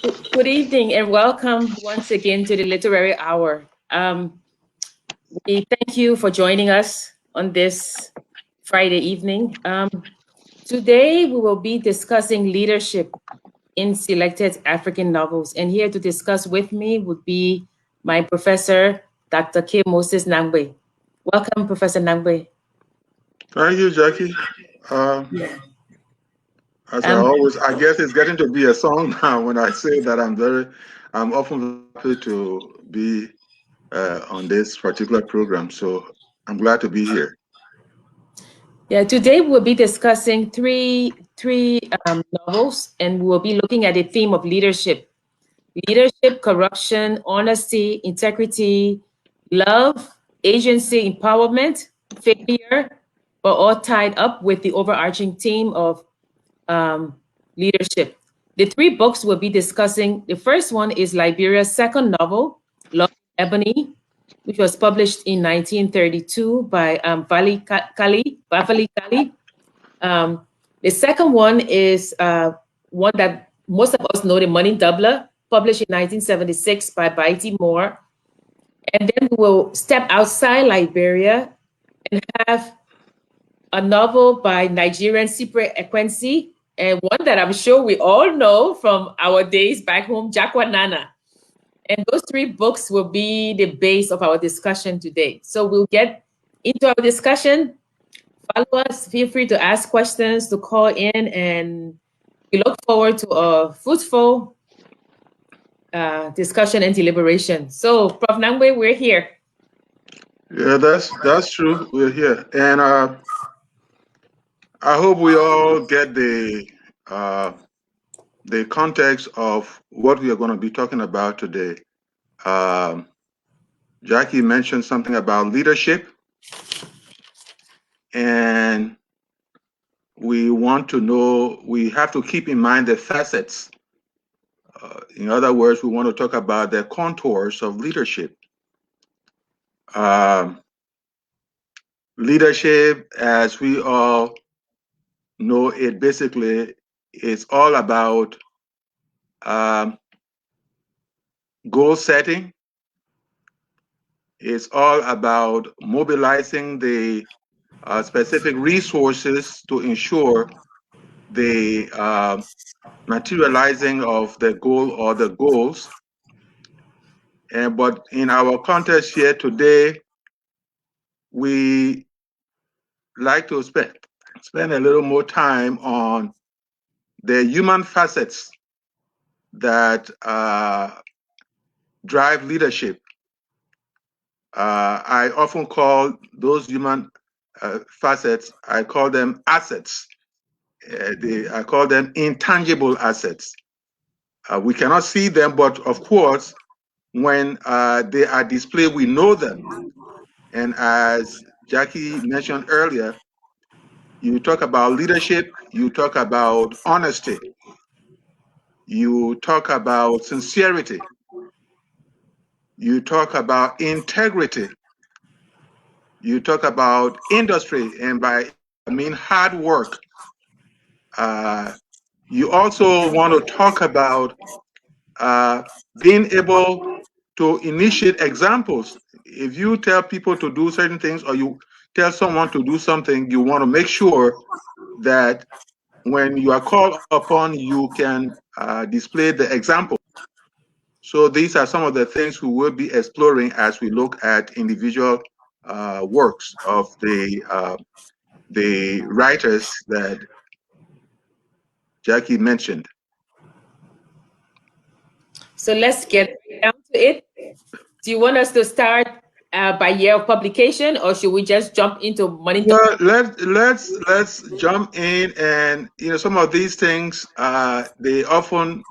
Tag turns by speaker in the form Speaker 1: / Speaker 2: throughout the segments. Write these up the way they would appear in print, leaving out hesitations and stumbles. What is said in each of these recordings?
Speaker 1: Good evening and welcome once again to the Literary Hour. We thank you for joining us on this Friday evening. Today we will be discussing leadership in selected African novels. And here to discuss with me would be my professor, Dr. K. Moses Nagbe. Welcome, Professor Nagbe.
Speaker 2: Thank you, Jackie. As I
Speaker 1: Um,
Speaker 2: always, I guess it's getting to be a song now when I say that I'm often happy to be on this particular program. So I'm glad to be here.
Speaker 1: Yeah, today we'll be discussing three novels, and we'll be looking at the theme of leadership. Leadership, corruption, honesty, integrity, love, agency, empowerment, failure, but all tied up with the overarching theme of leadership. The three books we'll be discussing, the first one is Liberia's second novel, Love Ebony, which was published in 1932 by Bavali Kali. The second one is one that most of us know, The Money Doubler, published in 1976 by Baiti Moore. And then we will step outside Liberia and have a novel by Nigerian Cypriot Ekwensi, and one that I'm sure we all know from our days back home, Jakwanana. And those three books will be the base of our discussion today. So we'll get into our discussion. Follow us. Feel free to ask questions, to call in, and we look forward to a fruitful discussion and deliberation. So, Prof. Nangwe, we're here.
Speaker 2: Yeah, that's true. We're here, and I hope we all get the context of what we are going to be talking about today. Jackie mentioned something about leadership, and we want to know, we have to keep in mind the facets. In other words, we want to talk about the contours of leadership. Leadership, as we all know it, basically is all about goal setting. It's all about mobilizing the specific resources to ensure the materializing of the goal or the goals. But in our context here today, we like to spend a little more time on the human facets that drive leadership. I often call those human facets, I call them assets. I call them intangible assets. We cannot see them, but of course, when they are displayed, we know them. And as Jackie mentioned earlier, you talk about leadership, you talk about honesty, you talk about sincerity, you talk about integrity, you talk about industry, and by I mean hard work. You also want to talk about being able to initiate examples. If you tell people to do certain things or you tell someone to do something, you want to make sure that when you are called upon, you can display the example. So these are some of the things we will be exploring as we look at individual works of the writers that Jackie mentioned.
Speaker 1: So let's get down to it. Do you want us to start by year of publication, or should we just jump into money?
Speaker 2: Well, let's jump in, and some of these things they often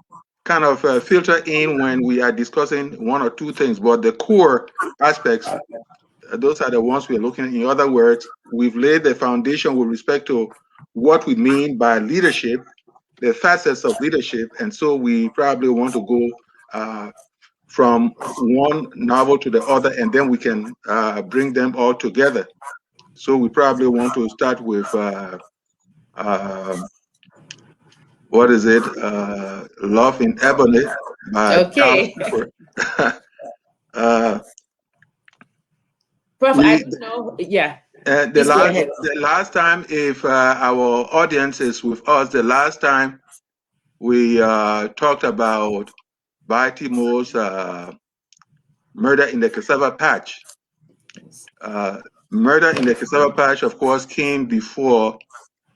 Speaker 2: kind of filter in when we are discussing one or two things, but the core aspects, those are the ones we're looking at. In other words, we've laid the foundation with respect to what we mean by leadership, the facets of leadership, and so we probably want to go from one novel to the other, and then we can bring them all together. So we probably want to start with what is it? Love in Ebony by Charles
Speaker 1: Okay.
Speaker 2: Cooper. uh,
Speaker 1: Prof, I
Speaker 2: we
Speaker 1: don't know. Yeah.
Speaker 2: the
Speaker 1: Please go ahead.
Speaker 2: last time, if our audience is with us, the last time we talked about Baltimore's murder in the cassava patch. Murder in the cassava patch, of course, came before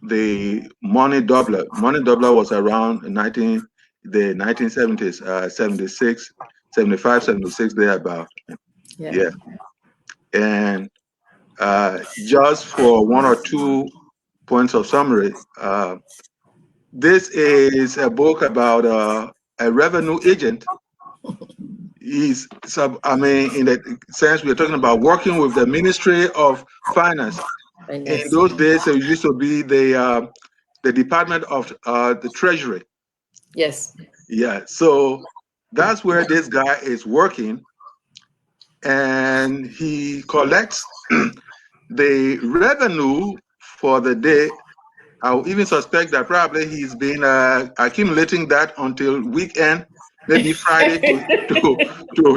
Speaker 2: the money doubler. Money doubler was around the 1970s, 76, 75, 76, thereabout. Yeah. And just for one or two points of summary, this is a book about a revenue agent. I mean, in the sense we're talking about working with the Ministry of Finance. In those days, it used to be the Department of the Treasury.
Speaker 1: Yes.
Speaker 2: Yeah, so that's where this guy is working, and he collects the revenue for the day. I'll even suspect that probably he's been accumulating that until weekend, maybe Friday, to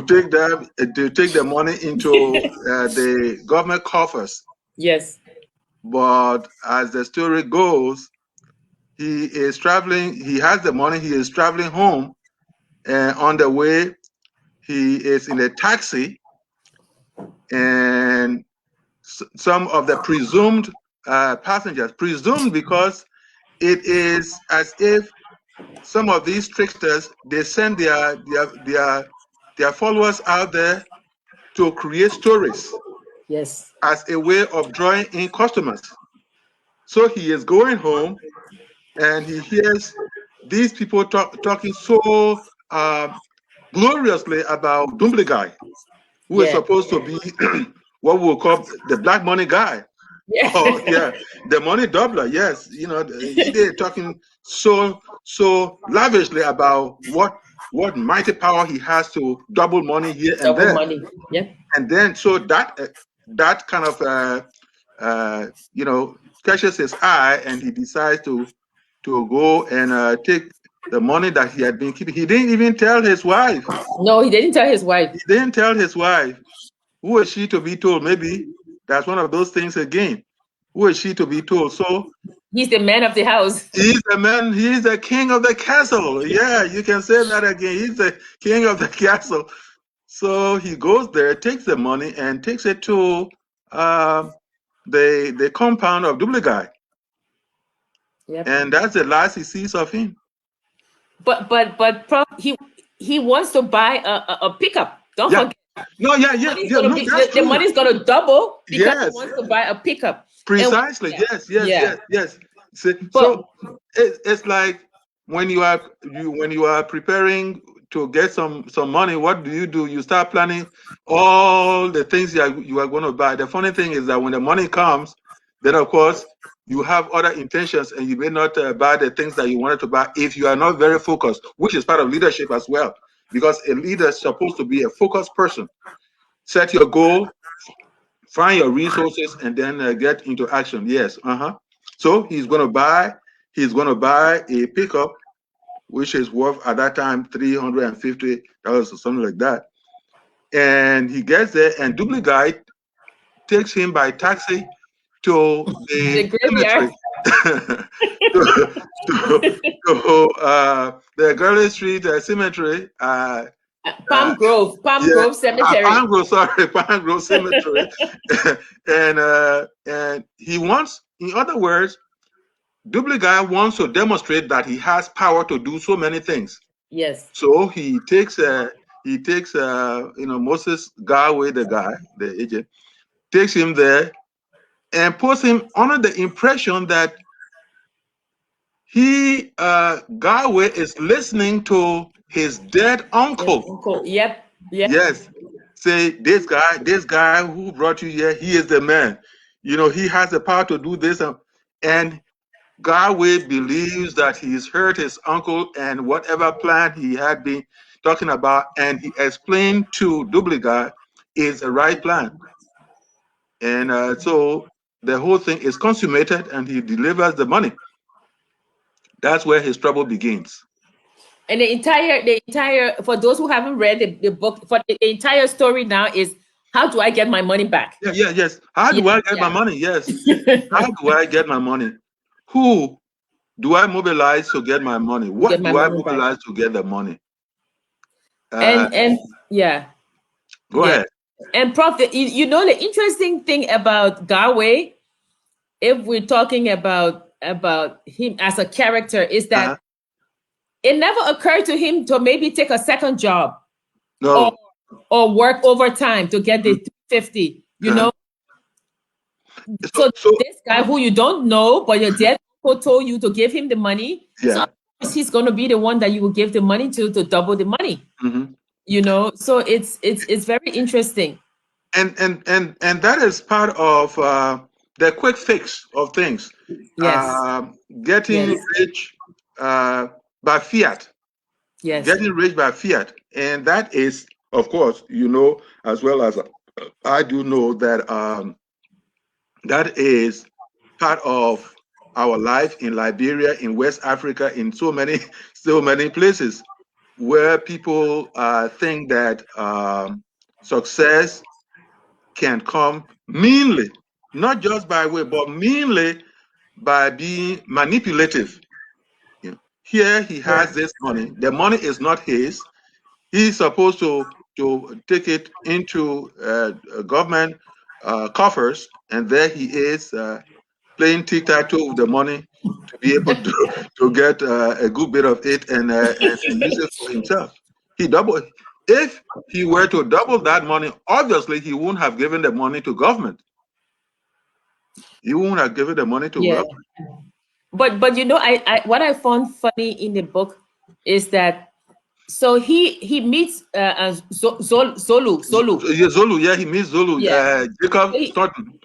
Speaker 2: take the money into the government coffers.
Speaker 1: Yes.
Speaker 2: But as the story goes, he is traveling. He has the money. He is traveling home, and on the way, he is in a taxi, and some of the presumed passengers, presumed because it is as if some of these tricksters, they send their followers out there to create stories.
Speaker 1: Yes.
Speaker 2: As a way of drawing in customers. So he is going home and he hears these people talking so gloriously about Dumbleguy, who is supposed to be what we'll call the black money guy.
Speaker 1: Yeah.
Speaker 2: Oh yeah, the money doubler. Yes, they're talking so lavishly about what mighty power he has to double money here and
Speaker 1: Double
Speaker 2: there.
Speaker 1: money. Yeah.
Speaker 2: And then so that kind of catches his eye, and he decides to go and take the money that he had been keeping. He didn't even tell his wife.
Speaker 1: No, he didn't tell his wife.
Speaker 2: He didn't tell his wife. Who is she to be told? Maybe that's one of those things again. Who is she to be told? So
Speaker 1: he's the man of the house.
Speaker 2: He's the man. He's the king of the castle. Yeah, you can say that again. He's the king of the castle. So he goes there, takes the money, and takes it to the compound of Dubligai.
Speaker 1: Yep.
Speaker 2: And that's the last he sees of him.
Speaker 1: But he wants to buy a pickup. Don't forget.
Speaker 2: No,
Speaker 1: the money's gonna double because he wants to buy a pickup.
Speaker 2: Precisely. Yes. So it's like when you are preparing to get some money, what do? You start planning all the things you are going to buy. The funny thing is that when the money comes, then of course you have other intentions, and you may not buy the things that you wanted to buy if you are not very focused, which is part of leadership as well. Because a leader is supposed to be a focused person. Set your goal, find your resources, and then get into action. Yes. So he's going to buy a pickup, which is worth at that time $350 or something like that. And he gets there, and Dubligai takes him by taxi to the cemetery, to the Gurley Street Cemetery.
Speaker 1: Palm Grove Cemetery.
Speaker 2: Palm Grove Cemetery. and he wants, in other words, Dubligai wants to demonstrate that he has power to do so many things.
Speaker 1: Yes.
Speaker 2: So he takes Moses Garway, the agent, takes him there and puts him under the impression that Garway is listening to his dead uncle.
Speaker 1: Yep.
Speaker 2: Yes. Say, this guy who brought you here, he is the man. He has the power to do this. And Garway believes that he's heard his uncle and whatever plan he had been talking about, and he explained to Dubligai is the right plan. And so the whole thing is consummated, and he delivers the money. That's where his trouble begins.
Speaker 1: And the entire, for those who haven't read the book, for the entire story now is, how do I get my money back?
Speaker 2: Yes. How do I get my money? Yes. How do I get my money? Who do I mobilize to get my money? What do I mobilize to get the money?
Speaker 1: And yeah.
Speaker 2: Go ahead.
Speaker 1: And Prof, you know, the interesting thing about Garway, if we're talking about him as a character, is that it never occurred to him to maybe take a second job, or work overtime to get the 50. You know, so this guy who you don't know, but your dad told you to give him the money. So he's going to be the one that you will give the money to double the money. You know, so it's very interesting.
Speaker 2: And that is part of the quick fix of things. Getting rich by fiat. Getting rich by fiat. And that is, of course, you know, as well as I do know, that that is part of our life in Liberia, in West Africa, in so many places where people think that success can come meanly, not just by way, but meanly by being manipulative. You know, here he has this money. The money is not his. He's supposed to take it into government coffers, and there he is playing tic-tac-toe with the money to be able to get a good bit of it and use it for himself. If he were to double that money, obviously he wouldn't have given the money to government. He wouldn't have given the money to government.
Speaker 1: But you know, I what I found funny in the book is that, so he meets Zolu.
Speaker 2: Yeah, he meets Zolu. Jacob Thornton.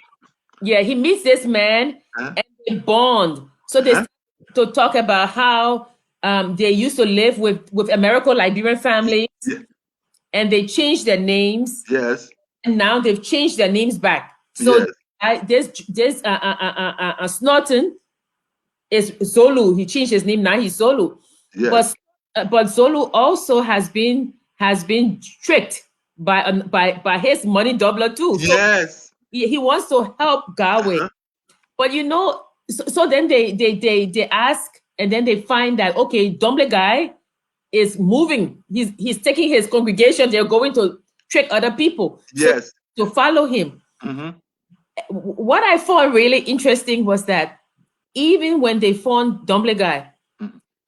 Speaker 1: Yeah, he meets this man and they bond. So they start to talk about how they used to live with American-Liberian families, and they changed their names.
Speaker 2: Yes.
Speaker 1: And now they've changed their names back. So this Snorton is Zolu. He changed his name. Now he's Zolu.
Speaker 2: Yes.
Speaker 1: But Zolu also has been tricked by his money doubler too.
Speaker 2: Yes.
Speaker 1: So he wants to help Garway. But you know, so then they ask, and then they find that, okay, Dumble guy is moving. He's taking his congregation. They're going to trick other people.
Speaker 2: Yes.
Speaker 1: So to follow him. What I found really interesting was that even when they found Dumble guy,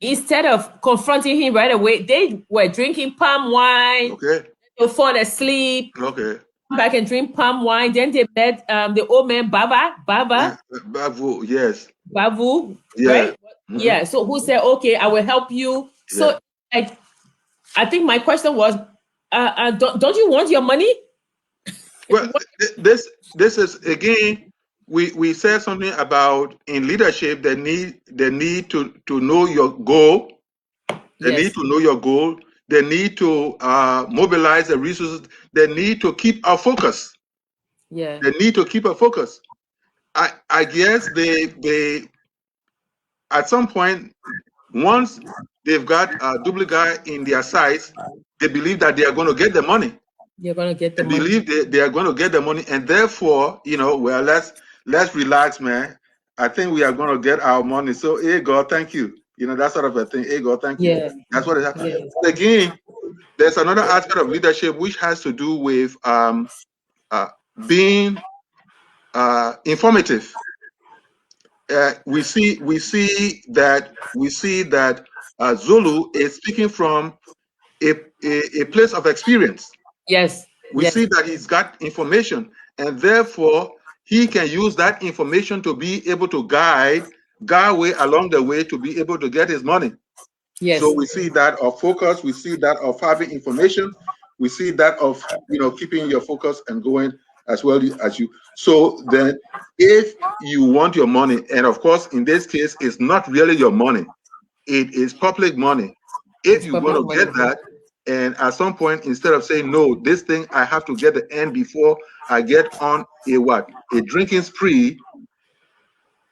Speaker 1: instead of confronting him right away, they were drinking palm wine.
Speaker 2: Okay.
Speaker 1: They fall asleep.
Speaker 2: Okay.
Speaker 1: Come back and drink palm wine. Then they met the old man Baba.
Speaker 2: Bavu, yes.
Speaker 1: Bavu, right? Yeah. So who said, okay, I will help you. So I think my question was, don't you want your money?
Speaker 2: Well, this is, again, we said something about, in leadership, the need to know your goal. They need to know your goal. They need to mobilize the resources. They need to keep our focus.
Speaker 1: Yeah.
Speaker 2: They need to keep a focus. I guess they at some point, once they've got a double guy in their sights, they believe that they are going to get the money.
Speaker 1: They're going to get the money.
Speaker 2: They believe they are going to get the money, and therefore, you know, well, let's relax, man. I think we are going to get our money. So, hey, God, thank you. You know, that sort of a thing. Hey, God, thank you. That's what it happens. Again, there's another aspect of leadership which has to do with being informative. We see that Zulu is speaking from a place of experience.
Speaker 1: Yes.
Speaker 2: We see that he's got information, and therefore he can use that information to be able to guide Garway along the way to be able to get his money.
Speaker 1: Yes.
Speaker 2: So we see that of focus, we see that of having information, we see that of, you know, keeping your focus and going as well as you. So then if you want your money, and of course in this case it's not really your money, it is public money. If you want to get that, and at some point, instead of saying, no, this thing I have to get the end before I get on a drinking spree,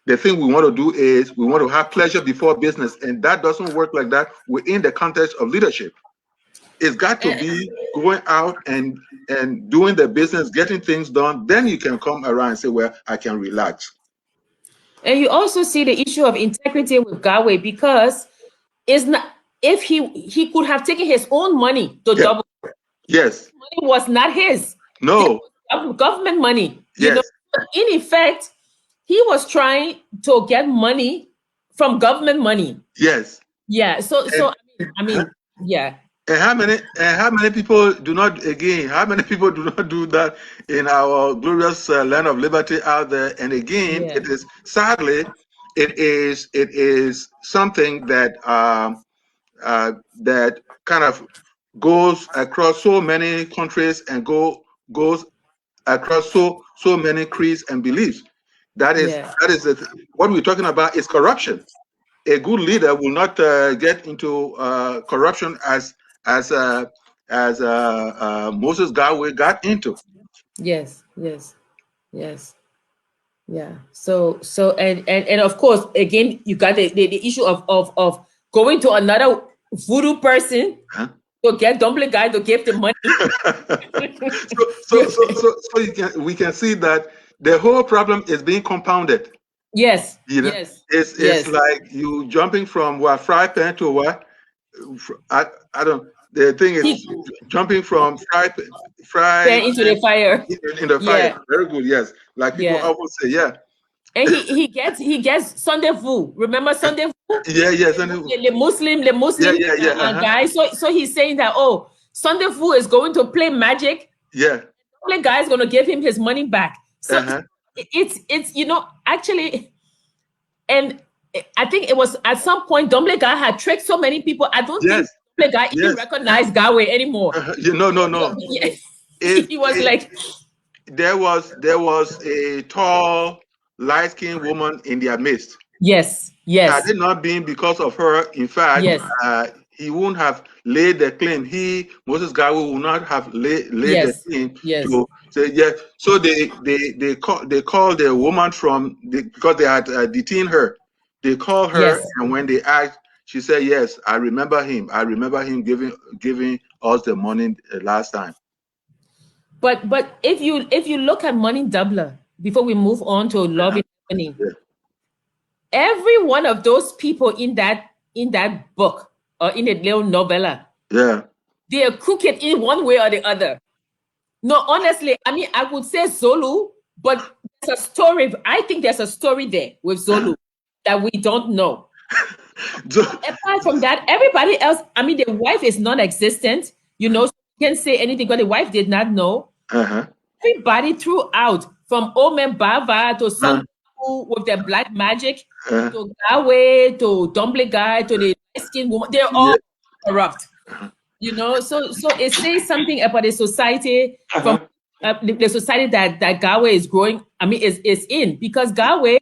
Speaker 2: The thing we want to do is we want to have pleasure before business, and that doesn't work like that within the context of leadership. It's got to be going out and doing the business, getting things done. Then you can come around and say, well, I can relax.
Speaker 1: And you also see the issue of integrity with Galway, because it's not, if he could have taken his own money to double.
Speaker 2: Yes.
Speaker 1: Money was not his.
Speaker 2: No.
Speaker 1: Government money. You
Speaker 2: Yes.
Speaker 1: know, in effect, he was trying to get money from government money.
Speaker 2: Yes.
Speaker 1: Yeah. So I mean, yeah.
Speaker 2: And how many people do not do that in our glorious land of liberty out there? And again, it is sadly, it is something that that kind of goes across so many countries and goes across so many creeds and beliefs. That is what we're talking about is corruption. A good leader will not get into corruption as Moses Galway got into.
Speaker 1: Yes. Yeah. So and of course, again, you got the issue of going to another voodoo person to get dumpling guy to give the money.
Speaker 2: so we can see that the whole problem is being compounded.
Speaker 1: Yes.
Speaker 2: You know, it's like you jumping from what, fry pan to what? I don't. The thing is jumping from fry
Speaker 1: into the fire.
Speaker 2: In the fire. Very good. Yes, like people often say. Yeah.
Speaker 1: And he gets Sunday food. Remember Sunday food?
Speaker 2: Yeah, Sunday food.
Speaker 1: The Muslim guy. So he's saying that, oh, Sunday food is going to play magic.
Speaker 2: Yeah.
Speaker 1: The guy is going to give him his money back. So it's you know, actually, and I think it was at some point Dumble guy had tricked so many people. I don't think Dumble guy even recognized Galway anymore.
Speaker 2: No.
Speaker 1: He was like,
Speaker 2: there was a tall, light-skinned woman in their midst.
Speaker 1: Yes.
Speaker 2: Had it not been because of her, in fact, he wouldn't have laid the claim. Moses Galway would not have laid the claim to say So they called the woman because they had detained her. They called her, and when they asked, she said, "Yes, I remember him. I remember him giving us the money last time."
Speaker 1: But if you look at Money Doubler, before we move on to Love and Money, every one of those people in that book or in the little novella, they are crooked in one way or the other. No, honestly, I mean, I would say Zulu, but there's a story. I think there's a story there with Zulu that we don't know. Apart from that, everybody else, I mean, the wife is non-existent. You know, you can't say anything because the wife did not know. Everybody throughout, from Omen Bava to some people with their black magic, to Galway, to Dumble guy, to the skin woman, they're all corrupt. You know, so it says something about the society from the society that Galway is growing. I mean, is in, because Galway,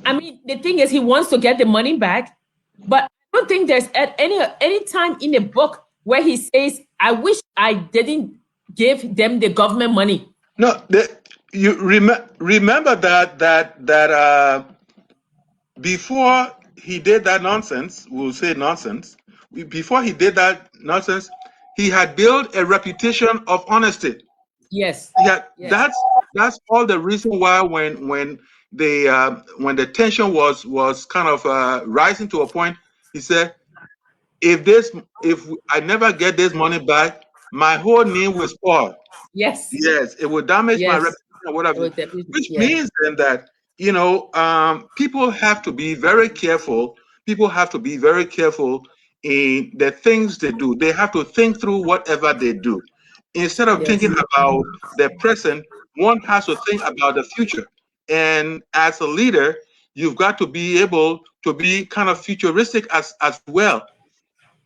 Speaker 1: I mean, the thing is, he wants to get the money back, but I don't think there's at any time in the book where he says, "I wish I didn't give them the government money."
Speaker 2: No, you remember that before he did that nonsense, we'll say nonsense. Before he did that nonsense, he had built a reputation of honesty.
Speaker 1: Yes.
Speaker 2: That's all the reason why when the tension was kind of rising to a point, he said, if I never get this money back, my whole name will spoil.
Speaker 1: Yes,
Speaker 2: it will damage my reputation or whatever. Which means then that, you know, people have to be very careful. People have to be very careful in the things they do. They have to think through whatever they do. Instead of thinking about the present, one has to think about the future. And as a leader, you've got to be able to be kind of futuristic as well.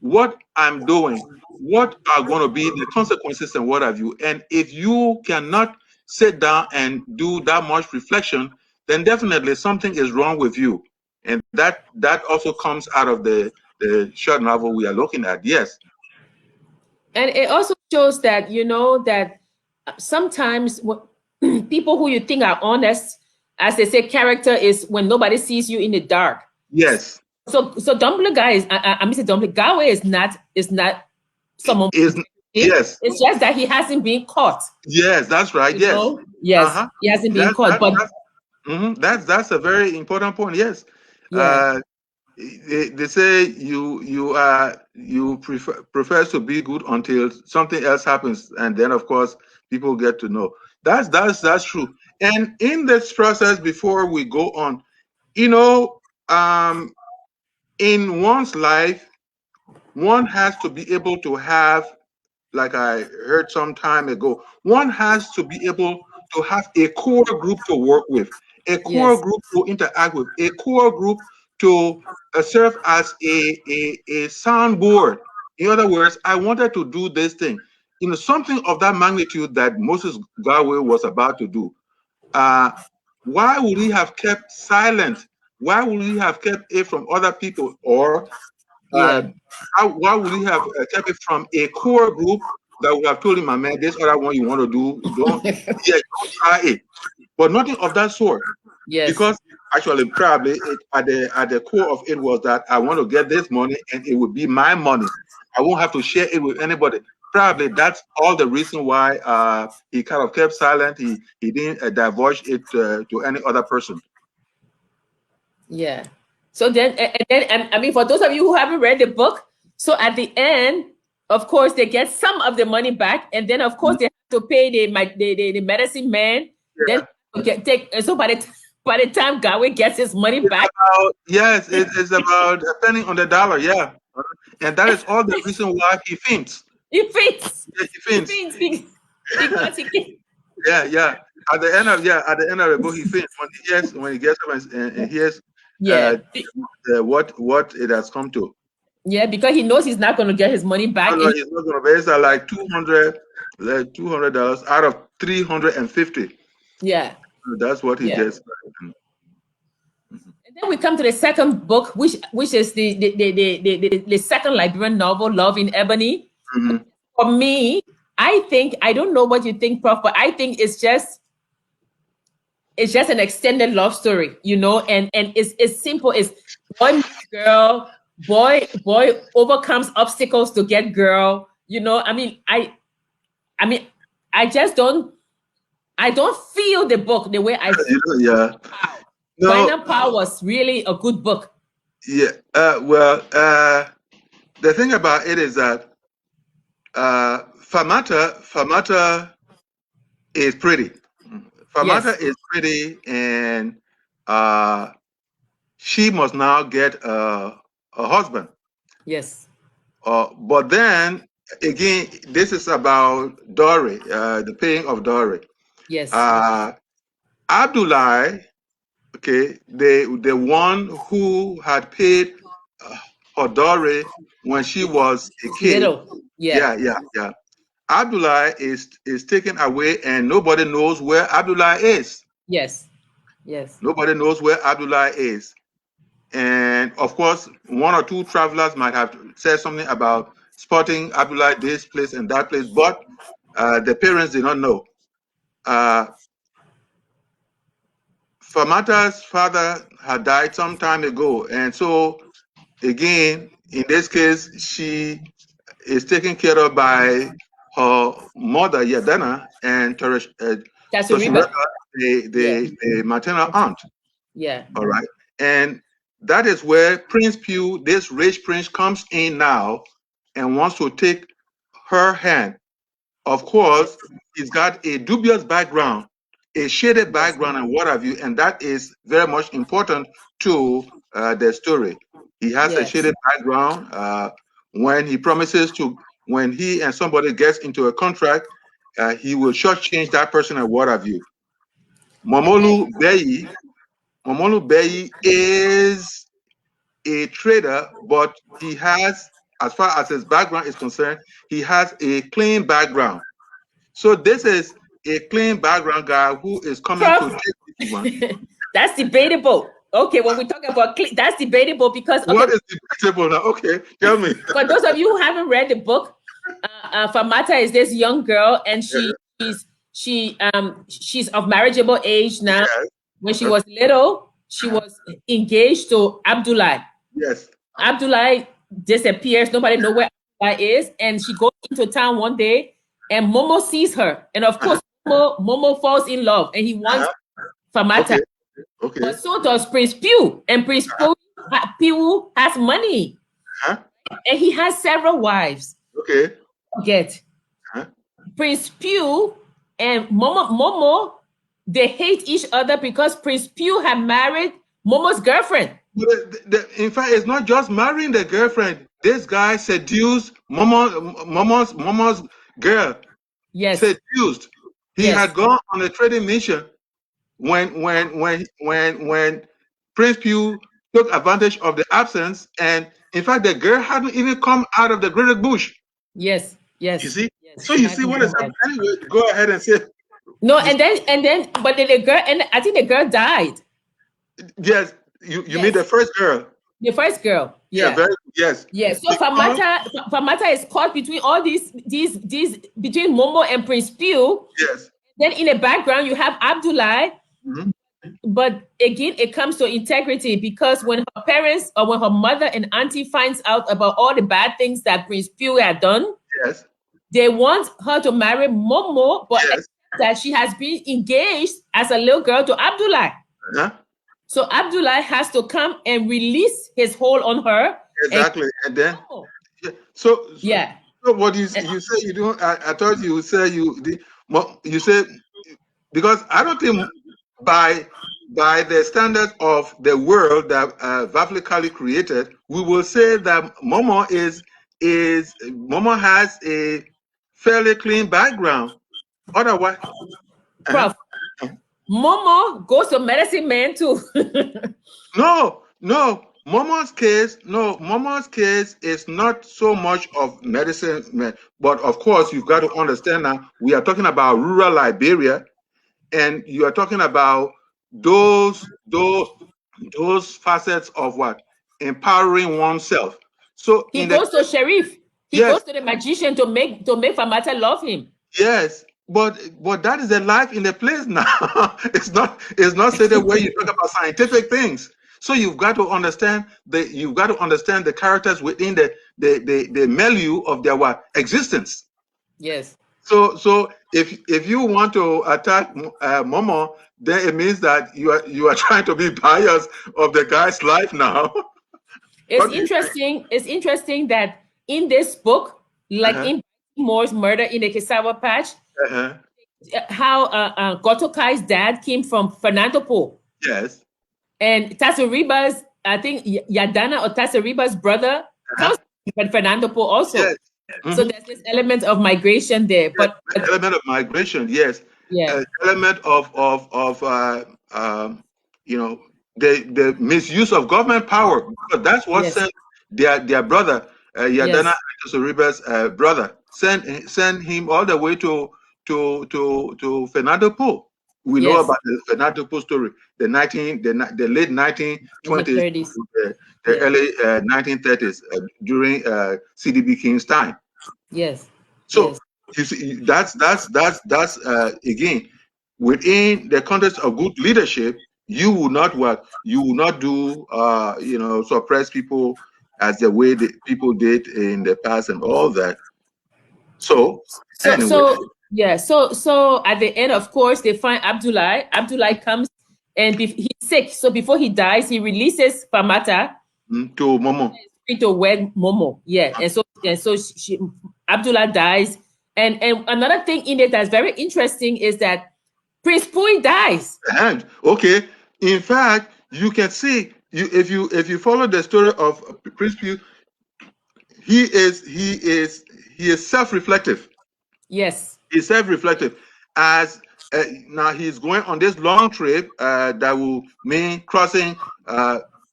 Speaker 2: What I'm doing, what are going to be the consequences and what have you. And if you cannot sit down and do that much reflection, then definitely something is wrong with you. And that also comes out of the short novel we are looking at. Yes.
Speaker 1: And it also shows that, you know, that sometimes people who you think are honest, as they say, character is when nobody sees you in the dark.
Speaker 2: Yes.
Speaker 1: So Dumbledore guy is, I mean, Dumbledore Gawe is not someone.
Speaker 2: Yes.
Speaker 1: It's just that he hasn't been caught.
Speaker 2: Yes, that's right. Yes.
Speaker 1: Yes, he hasn't been caught.
Speaker 2: That's a very important point. Yes.
Speaker 1: Yeah.
Speaker 2: They say you prefer to be good until something else happens, and then of course people get to know. That's true. And in this process, before we go on, you know, in one's life, one has to be able to have, like I heard some time ago, one has to be able to have a core group to work with, a core group to interact with, a core group to serve as a soundboard. In other words, I wanted to do this thing, you know, something of that magnitude that Moses Galway was about to do. Why would he have kept silent? Why would he have kept it from other people? Or why would he have kept it from a core group that would have told him, man, this other one you want to do, don't try it. But nothing of that sort.
Speaker 1: Yes.
Speaker 2: Because actually, probably at the core of it was that I want to get this money and it would be my money. I won't have to share it with anybody. Probably that's all the reason why he kind of kept silent. He didn't divulge it to any other person.
Speaker 1: Yeah. So then, I mean, for those of you who haven't read the book, so at the end, of course, they get some of the money back, and then of course they have to pay the medicine man.
Speaker 2: Yeah.
Speaker 1: Then so by the time Gawe gets his money back,
Speaker 2: yes, it's about a penny on the dollar. Yeah, and that is all the reason why he faints.
Speaker 1: He faints.
Speaker 2: Yeah, he faints.
Speaker 1: Because he
Speaker 2: yeah. At the end of the book, he faints when he gets up and hears what it has come to.
Speaker 1: Yeah, because he knows he's not going to get his money back.
Speaker 2: No, he's not going to. It's like $200 out of 350.
Speaker 1: Yeah,
Speaker 2: that's what he gets.
Speaker 1: And then we come to the second book, which is the second Liberian novel, Love in Ebony.
Speaker 2: Mm-hmm.
Speaker 1: For me, I don't know what you think, Prof, but I think it's just an extended love story, you know, and it's simple. It's boy meets girl, boy overcomes obstacles to get girl, you know. I mean, I just don't feel the book the way I feel.
Speaker 2: Yeah.
Speaker 1: No. Final Power was really a good book.
Speaker 2: Yeah. The thing about it is that Famata is pretty. Famata is pretty, and she must now get a husband.
Speaker 1: Yes.
Speaker 2: But then again, this is about dowry, the paying of dowry.
Speaker 1: Yes.
Speaker 2: Abdullah, okay, the one who had paid her dowry when she was a kid.
Speaker 1: Little. Yeah.
Speaker 2: Abdullah is taken away, and nobody knows where Abdullah is.
Speaker 1: Yes.
Speaker 2: Nobody knows where Abdullah is. And of course, one or two travelers might have said something about spotting Abdullah this place and that place, but the parents did not know. Famata's father had died some time ago, and so again, in this case, she is taken care of by her mother Yadana and the maternal aunt.
Speaker 1: Yeah.
Speaker 2: All right, and that is where Prince Pew, this rich prince, comes in now and wants to take her hand. Of course, he's got a dubious background, a shaded background, and what have you, and that is very much important to the story. He has a shaded background. When he promises to, when he and somebody gets into a contract, he will shortchange that person and what have you. Momolu Beyi is a trader, but he has, as far as his background is concerned, he has a clean background. So this is a clean background guy who is coming to take this one.
Speaker 1: That's debatable. Okay, when we talk about clean, that's debatable because
Speaker 2: what is debatable now? Okay, tell me.
Speaker 1: For those of you who haven't read the book, Famata is this young girl, and she's of marriageable age now.
Speaker 2: Yes.
Speaker 1: when she was little, she was engaged to Abdullah.
Speaker 2: Yes.
Speaker 1: Abdullah disappears. Nobody knows where Abdullah is. And she goes into town one day and Momo sees her. And of course, Momo falls in love and he wants Famata.
Speaker 2: Okay.
Speaker 1: But so does Prince Pew. And Prince Pew has money. And he has several wives.
Speaker 2: Okay.
Speaker 1: Get Prince Pew and Momo, they hate each other because Prince Pew had married Momo's girlfriend.
Speaker 2: In fact, it's not just marrying the girlfriend. This guy seduced Momo's girl.
Speaker 1: Yes.
Speaker 2: Seduced. He had gone on a trading mission when Prince Pew took advantage of the absence, and in fact, the girl hadn't even come out of the great bush.
Speaker 1: Yes.
Speaker 2: You see? Yes. So you see what is happening. Anyway, go ahead and say.
Speaker 1: No, but then the girl, and I think the girl died.
Speaker 2: Yes. You mean the first girl?
Speaker 1: The first girl. Yeah.
Speaker 2: Yes.
Speaker 1: Yes. So Famata is caught between all these between Momo and Prince Pew.
Speaker 2: Yes.
Speaker 1: Then in the background you have Abdullah. But again, it comes to integrity because when her parents or when her mother and auntie finds out about all the bad things that Prince Pew had done,
Speaker 2: yes,
Speaker 1: they want her to marry Momo, but that she has been engaged as a little girl to Abdullah. So Abdullah has to come and release his hold on her.
Speaker 2: Exactly. And then so what you say you don't I thought you would say you say, because I don't think by the standards of the world that Vafli created, we will say that Momo Momo has a fairly clean background. Otherwise,
Speaker 1: Prof, Momo goes to medicine man too.
Speaker 2: No. Momo's case is not so much of medicine, but of course you've got to understand now we are talking about rural Liberia, and you are talking about those facets of what? Empowering oneself. So
Speaker 1: he goes to Sheriff. He goes to the magician to make Famata love him.
Speaker 2: Yes, but that is the life in the place now. It's not stated where you talk about scientific things. So you've got to understand the characters within the milieu of their existence.
Speaker 1: Yes.
Speaker 2: So if you want to attack Momo, then it means that you are trying to be biased of the guy's life now.
Speaker 1: It's interesting. It's interesting that in this book, like in Moore's Murder in the Kisawa Patch, how Gotokai's dad came from Fernando Po.
Speaker 2: Yes.
Speaker 1: And Tasariba's, I think Yadana or Tasariba's brother comes from Fernando Po also.
Speaker 2: Yes.
Speaker 1: So there's this element of migration there.
Speaker 2: Yes, but element of migration, yes.
Speaker 1: Yeah.
Speaker 2: Element of the misuse of government power, because that's what sent their brother Yadana Tasariba's brother sent him all the way to Fernando Po. We know about the Fernando Po story, the late 1920s, the early 1930s, during CDB King's time.
Speaker 1: Yes.
Speaker 2: So you see, that's again within the context of good leadership. You will not do suppress people as the way that people did in the past and all that. So at
Speaker 1: the end, of course, they find Abdullah. Abdullah comes and he's sick. So before he dies, he releases Famata
Speaker 2: to Momo.
Speaker 1: To wed Momo. Yeah. And so Abdullah dies. And another thing in it that's very interesting is that Prince Pui dies.
Speaker 2: And okay. In fact, you can see if you follow the story of Prince Pui, he is self-reflective.
Speaker 1: Yes.
Speaker 2: He's self-reflective. As now he's going on this long trip that will mean crossing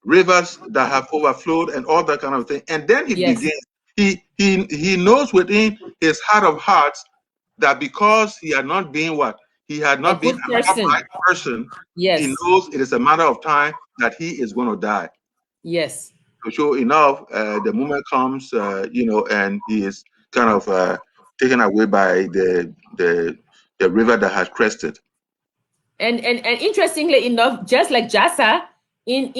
Speaker 2: rivers that have overflowed and all that kind of thing. And then he begins. He knows within his heart of hearts that because he had not been an upright person, he knows it is a matter of time that he is going to die.
Speaker 1: Yes.
Speaker 2: So sure enough, the moment comes, and he is kind of taken away by the river that has crested.
Speaker 1: And interestingly enough, just like Jassa in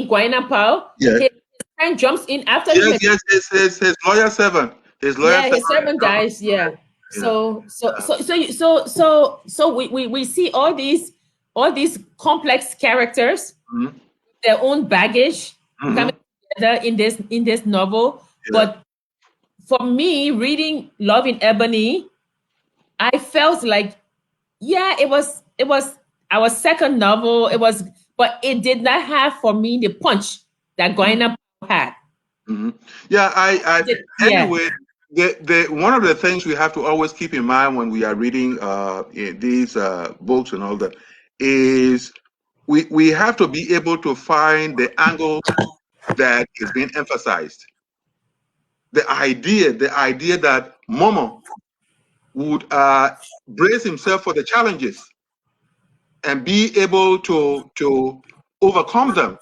Speaker 1: Guaynapau,
Speaker 2: Yes.
Speaker 1: his friend jumps in after him.
Speaker 2: Yes, yes, his lawyer servant. His lawyer
Speaker 1: Yeah, his servant dies. Yeah.
Speaker 2: you know.
Speaker 1: So we see all these complex characters,
Speaker 2: Mhm.
Speaker 1: their own baggage
Speaker 2: Mhm.
Speaker 1: coming together in this novel.
Speaker 2: Yeah.
Speaker 1: But for me, reading Love in Ebony, I felt like, yeah, it was our second novel. It was, but it did not have for me the punch that Goina had.
Speaker 2: Mhm. Yeah,
Speaker 1: Yeah.
Speaker 2: anyway, the one of the things we have to always keep in mind when we are reading these books and all that is we have to be able to find the angle that is being emphasized. The idea that Momo would brace himself for the challenges and be able to overcome them.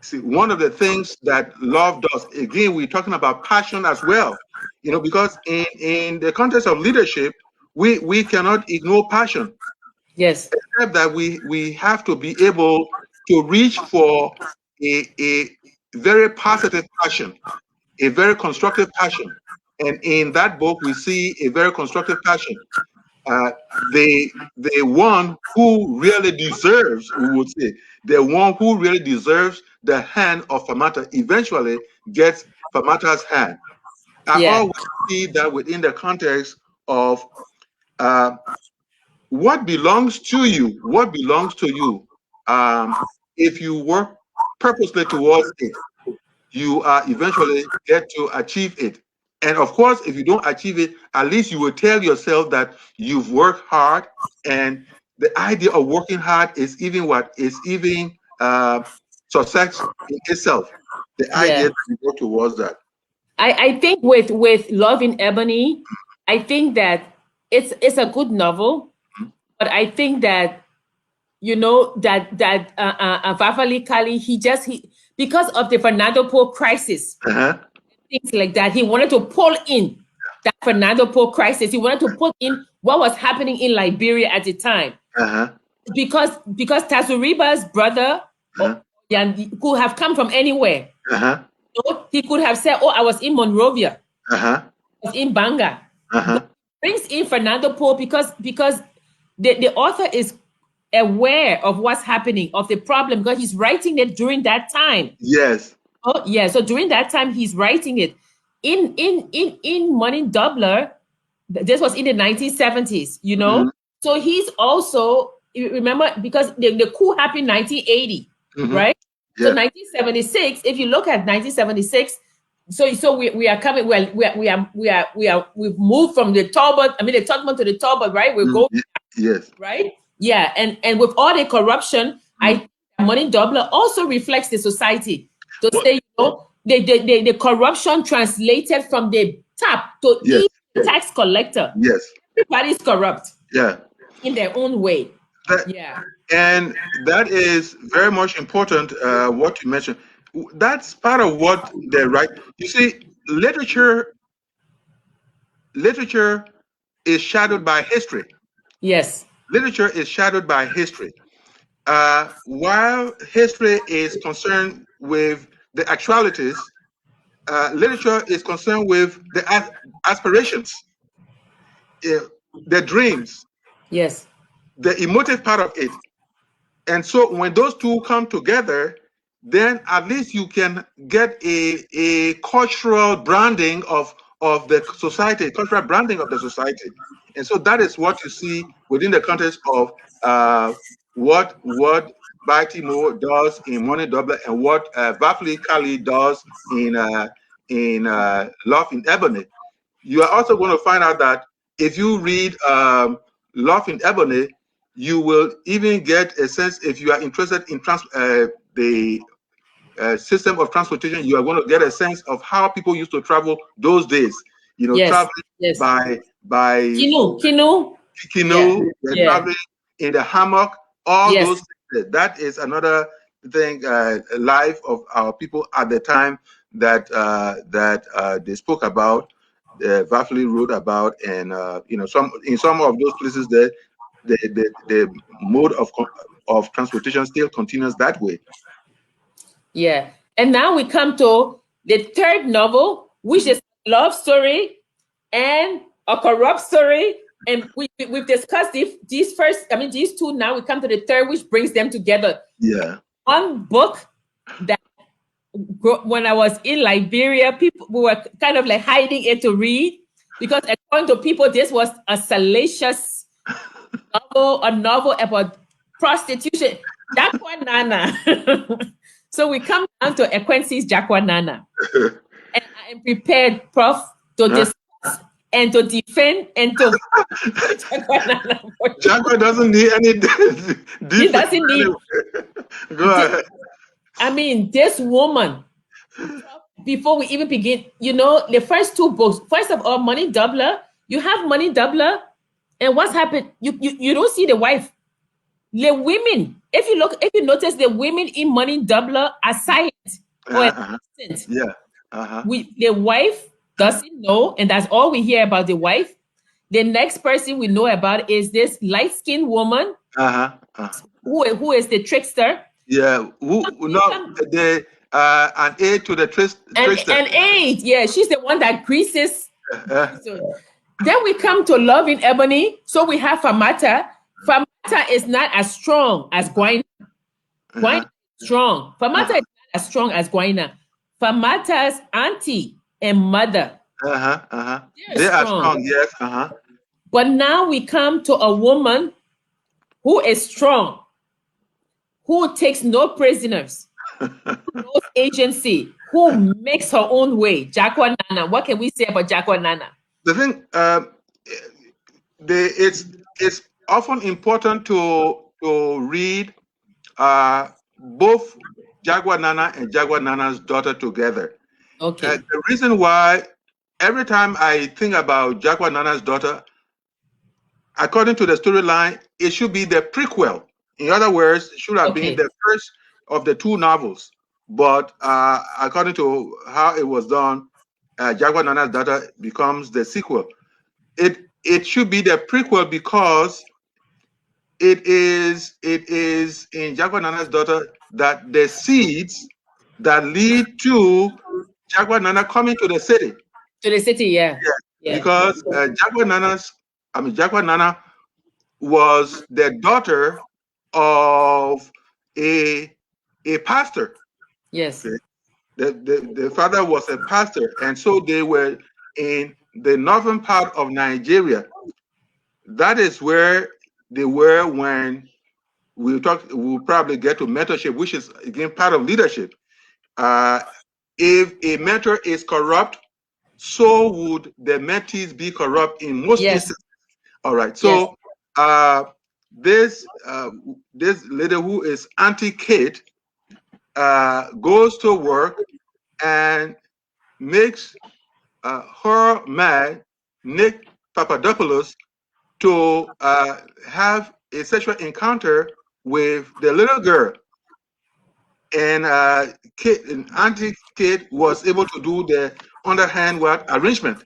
Speaker 2: See, one of the things that love does, again, we're talking about passion as well, because in the context of leadership, we cannot ignore passion,
Speaker 1: Yes.
Speaker 2: except that we have to be able to reach for a very positive passion, a very constructive passion. And in that book, we see a very constructive passion. The one who really deserves, we would say, the one who really deserves the hand of Famata eventually gets Famata's hand. I
Speaker 1: Yeah.
Speaker 2: always see that within the context of uh, what belongs to you, if you work purposely towards it, you eventually get to achieve it. And of course, if you don't achieve it, at least you will tell yourself that you've worked hard. And the idea of working hard is even success in itself. The
Speaker 1: Yeah.
Speaker 2: idea that you work towards that.
Speaker 1: I think with Love in Ebony, I think that it's a good novel, but I think that Vavali Kali, because of the Fernando Po crisis,
Speaker 2: Uh-huh.
Speaker 1: things like that, he wanted to pull in that Fernando Po crisis. He wanted to pull in what was happening in Liberia at the time,
Speaker 2: Uh-huh.
Speaker 1: because Tazuriba's brother,
Speaker 2: Uh-huh.
Speaker 1: could have come from anywhere.
Speaker 2: Uh-huh.
Speaker 1: So he could have said, "Oh, I was in Monrovia,
Speaker 2: Uh-huh.
Speaker 1: I was in Banga."
Speaker 2: Uh-huh.
Speaker 1: But brings in Fernando Po because the author is aware of what's happening, of the problem, because he's writing it during that time.
Speaker 2: Yes.
Speaker 1: Oh yeah, so during that time he's writing it. In Money Doubler, this was in the 1970s,
Speaker 2: Mhm.
Speaker 1: So he's also, remember, because the coup happened 1980,
Speaker 2: Mhm.
Speaker 1: right? So
Speaker 2: Yeah.
Speaker 1: 1976, if you look at 1976, so we are coming, we've moved from the Talbot, the Tubman to the Talbot, right? We're going,
Speaker 2: Yes.
Speaker 1: right? Yeah, and with all the corruption, I think Money Doubler also reflects the society. To
Speaker 2: Well,
Speaker 1: say, the corruption translated from the top to
Speaker 2: yes.
Speaker 1: each tax collector.
Speaker 2: Yes.
Speaker 1: Everybody's corrupt
Speaker 2: Yeah.
Speaker 1: in their own way.
Speaker 2: That,
Speaker 1: Yeah.
Speaker 2: and that is very much important, what you mentioned. That's part of what they write. You see, literature is shadowed by history.
Speaker 1: Yes.
Speaker 2: Literature is shadowed by history. While history is concerned with the actualities, literature is concerned with the aspirations, uh, the dreams,
Speaker 1: Yes.
Speaker 2: the emotive part of it. And so when those two come together, then at least you can get a cultural branding of the society, cultural branding of the society. And so that is what you see within the context of what Baltimore does in Money Doubler and what Vafli Kali does in Love in Ebony. You are also going to find out that if you read Love in Ebony, you will even get a sense, if you are interested in the system of transportation, you are going to get a sense of how people used to travel those days.
Speaker 1: Yes.
Speaker 2: Traveling
Speaker 1: Yes.
Speaker 2: by
Speaker 1: Kinu.
Speaker 2: canoe,
Speaker 1: Yeah.
Speaker 2: traveling in the hammock, all
Speaker 1: Yes.
Speaker 2: those things. That is another thing, life of our people at the time that they spoke about, Vafli wrote about, and some of those places there. the mode of transportation still continues that way.
Speaker 1: Yeah. And now we come to the third novel, which is a love story and a corrupt story. And we've discussed these first, I mean, these two. Now we come to the third, which brings them together.
Speaker 2: Yeah.
Speaker 1: One book that when I was in Liberia, people were kind of like hiding it to read because according to people, this was a salacious novel, a novel about prostitution. Jakwa Nana. So we come down to Ekwensi's Jakwa Nana. And I am prepared, Prof, to discuss and to defend and to Jakwa Nana.
Speaker 2: Jakwa doesn't need any
Speaker 1: He doesn't need.
Speaker 2: Go ahead.
Speaker 1: I mean, this woman, before we even begin, you know, the first two books, first of all, Money Doubler, you have Money Doubler, and what's happened? You don't see the wife. The women, if you notice, the women in Money Doubler are silent or absent.
Speaker 2: Yeah.
Speaker 1: The wife doesn't know, and that's all we hear about the wife. The next person we know about is this light-skinned woman who is the trickster.
Speaker 2: Yeah, an aide to the trickster.
Speaker 1: An aide, yeah, she's the one that greases. Then we come to Love in Ebony. So we have Famata. Famata is not as strong as Guaina. Guaina is strong. Famata is not as strong as Guaina. Famata's auntie and mother.
Speaker 2: They are strong, yes.
Speaker 1: But now we come to a woman who is strong, who takes no prisoners, no agency, who makes her own way. Jakwa Nana. What can we say about Jakwa Nana?
Speaker 2: The thing, it's often important to read both Jakwa Nana and Jakwa Nana's daughter together.
Speaker 1: Okay.
Speaker 2: The reason why, every time I think about Jakwa Nana's daughter, according to the storyline, it should be the prequel. In other words, it should have been the first of the two novels. But according to how it was done, Jakwa Nana's daughter becomes the sequel. It should be the prequel because it is in Jakwa Nana's daughter that the seeds that lead to Jakwa Nana coming to the city.
Speaker 1: To the city, yeah.
Speaker 2: Because Jakwa Nana was the daughter of a pastor.
Speaker 1: Yes.
Speaker 2: Okay? The father was a pastor, and so they were in the northern part of Nigeria. That is where they were when we'll probably get to mentorship, which is again part of leadership. If a mentor is corrupt, so would the mentees be corrupt in most instances. All right. So this lady who is Auntie Kate goes to work and makes her man, Nick Papadopoulos, to have a sexual encounter with the little girl. And Auntie Kate was able to do the underhand arrangement.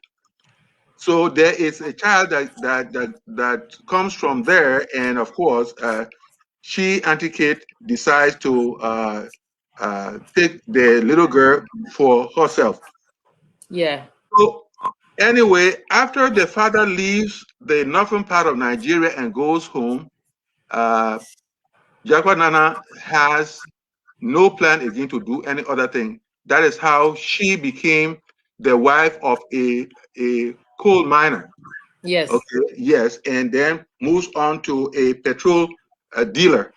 Speaker 2: So there is a child that comes from there, and of course, Auntie Kate decides to take the little girl for herself.
Speaker 1: Yeah.
Speaker 2: So anyway, after the father leaves the northern part of Nigeria and goes home, Jakwa Nana has no plan again to do any other thing. That is how she became the wife of a coal miner.
Speaker 1: Yes.
Speaker 2: Okay. Yes, and then moves on to a petrol dealer.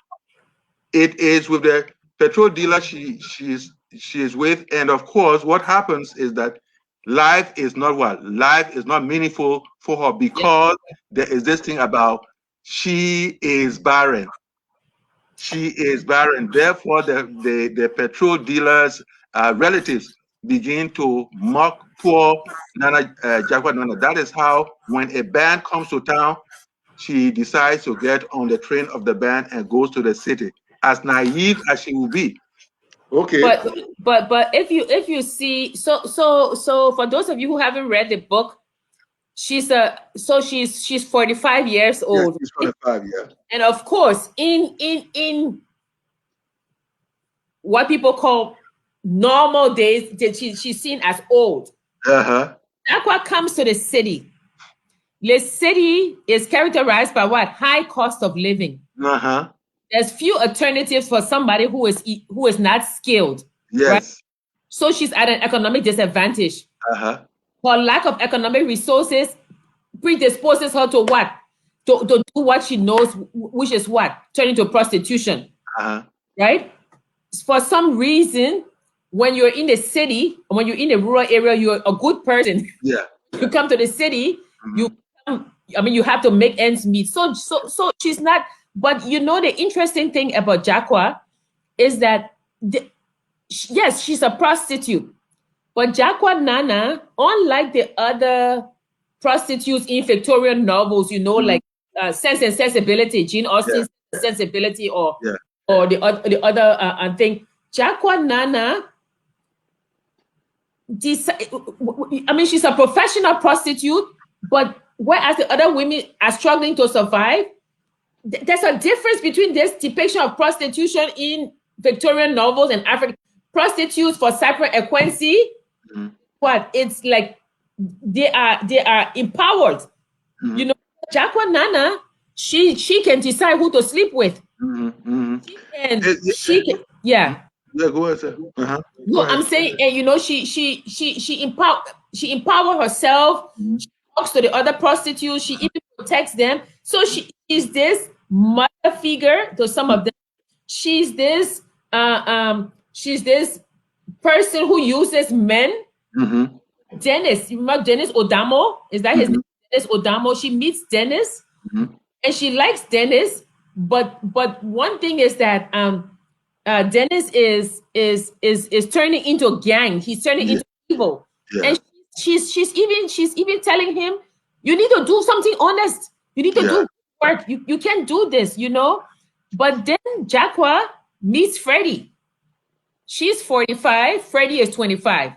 Speaker 2: It is with the petrol dealer she is with, and of course, what happens is that life is not meaningful for her because there is this thing about she is barren. She is barren. Therefore, the petrol dealers' relatives begin to mock poor Jakwa Nana. That is how, when a band comes to town, she decides to get on the train of the band and goes to the city, as naive as she will be. Okay.
Speaker 1: But if you see, so for those of you who haven't read the book, she's 45 years
Speaker 2: Yeah,
Speaker 1: old.
Speaker 2: she's 45. Yeah.
Speaker 1: And of course, in what people call normal days, she's seen as old. Jacqua comes to the city. The city is characterized by what? High cost of living. There's few alternatives for somebody who is not skilled.
Speaker 2: Yes.
Speaker 1: Right? So she's at an economic disadvantage. Her lack of economic resources predisposes her to what? To do what she knows, which is what? Turning to prostitution. Right? For some reason, when you're in the city, when you're in the rural area, you're a good person.
Speaker 2: Yeah.
Speaker 1: You come to the city, you have to make ends meet. So she's not. But you know, the interesting thing about Jacqua is that yes, she's a prostitute, but Jacqua Nana, unlike the other prostitutes in Victorian novels, you know, like Sense and Sensibility, Jane Austen's Sensibility, or the other thing, Jacqua Nana. I mean, she's a professional prostitute, but whereas the other women are struggling to survive, there's a difference between this depiction of prostitution in Victorian novels and African prostitutes for Cyprian Equency. What it's like, they are empowered. You know, Jacqua Nana, she can decide who to sleep with. She can, yeah.
Speaker 2: Yeah, go ahead, sir.
Speaker 1: No, I'm saying, you know, she empower herself. She talks to the other prostitutes. She even protects them. So she is this mother figure to some of them. She's this person who uses men. Dennis, you remember Dennis Odamo? Is that his name? Dennis Odamo. She meets Dennis, and she likes Dennis. But one thing is that Dennis is turning into a gang. He's turning into evil, and she's even telling him, "You need to do something honest. You need to do work. You can't do this, you know." But then Jacqua meets Freddie. She's 45. Freddie is 25.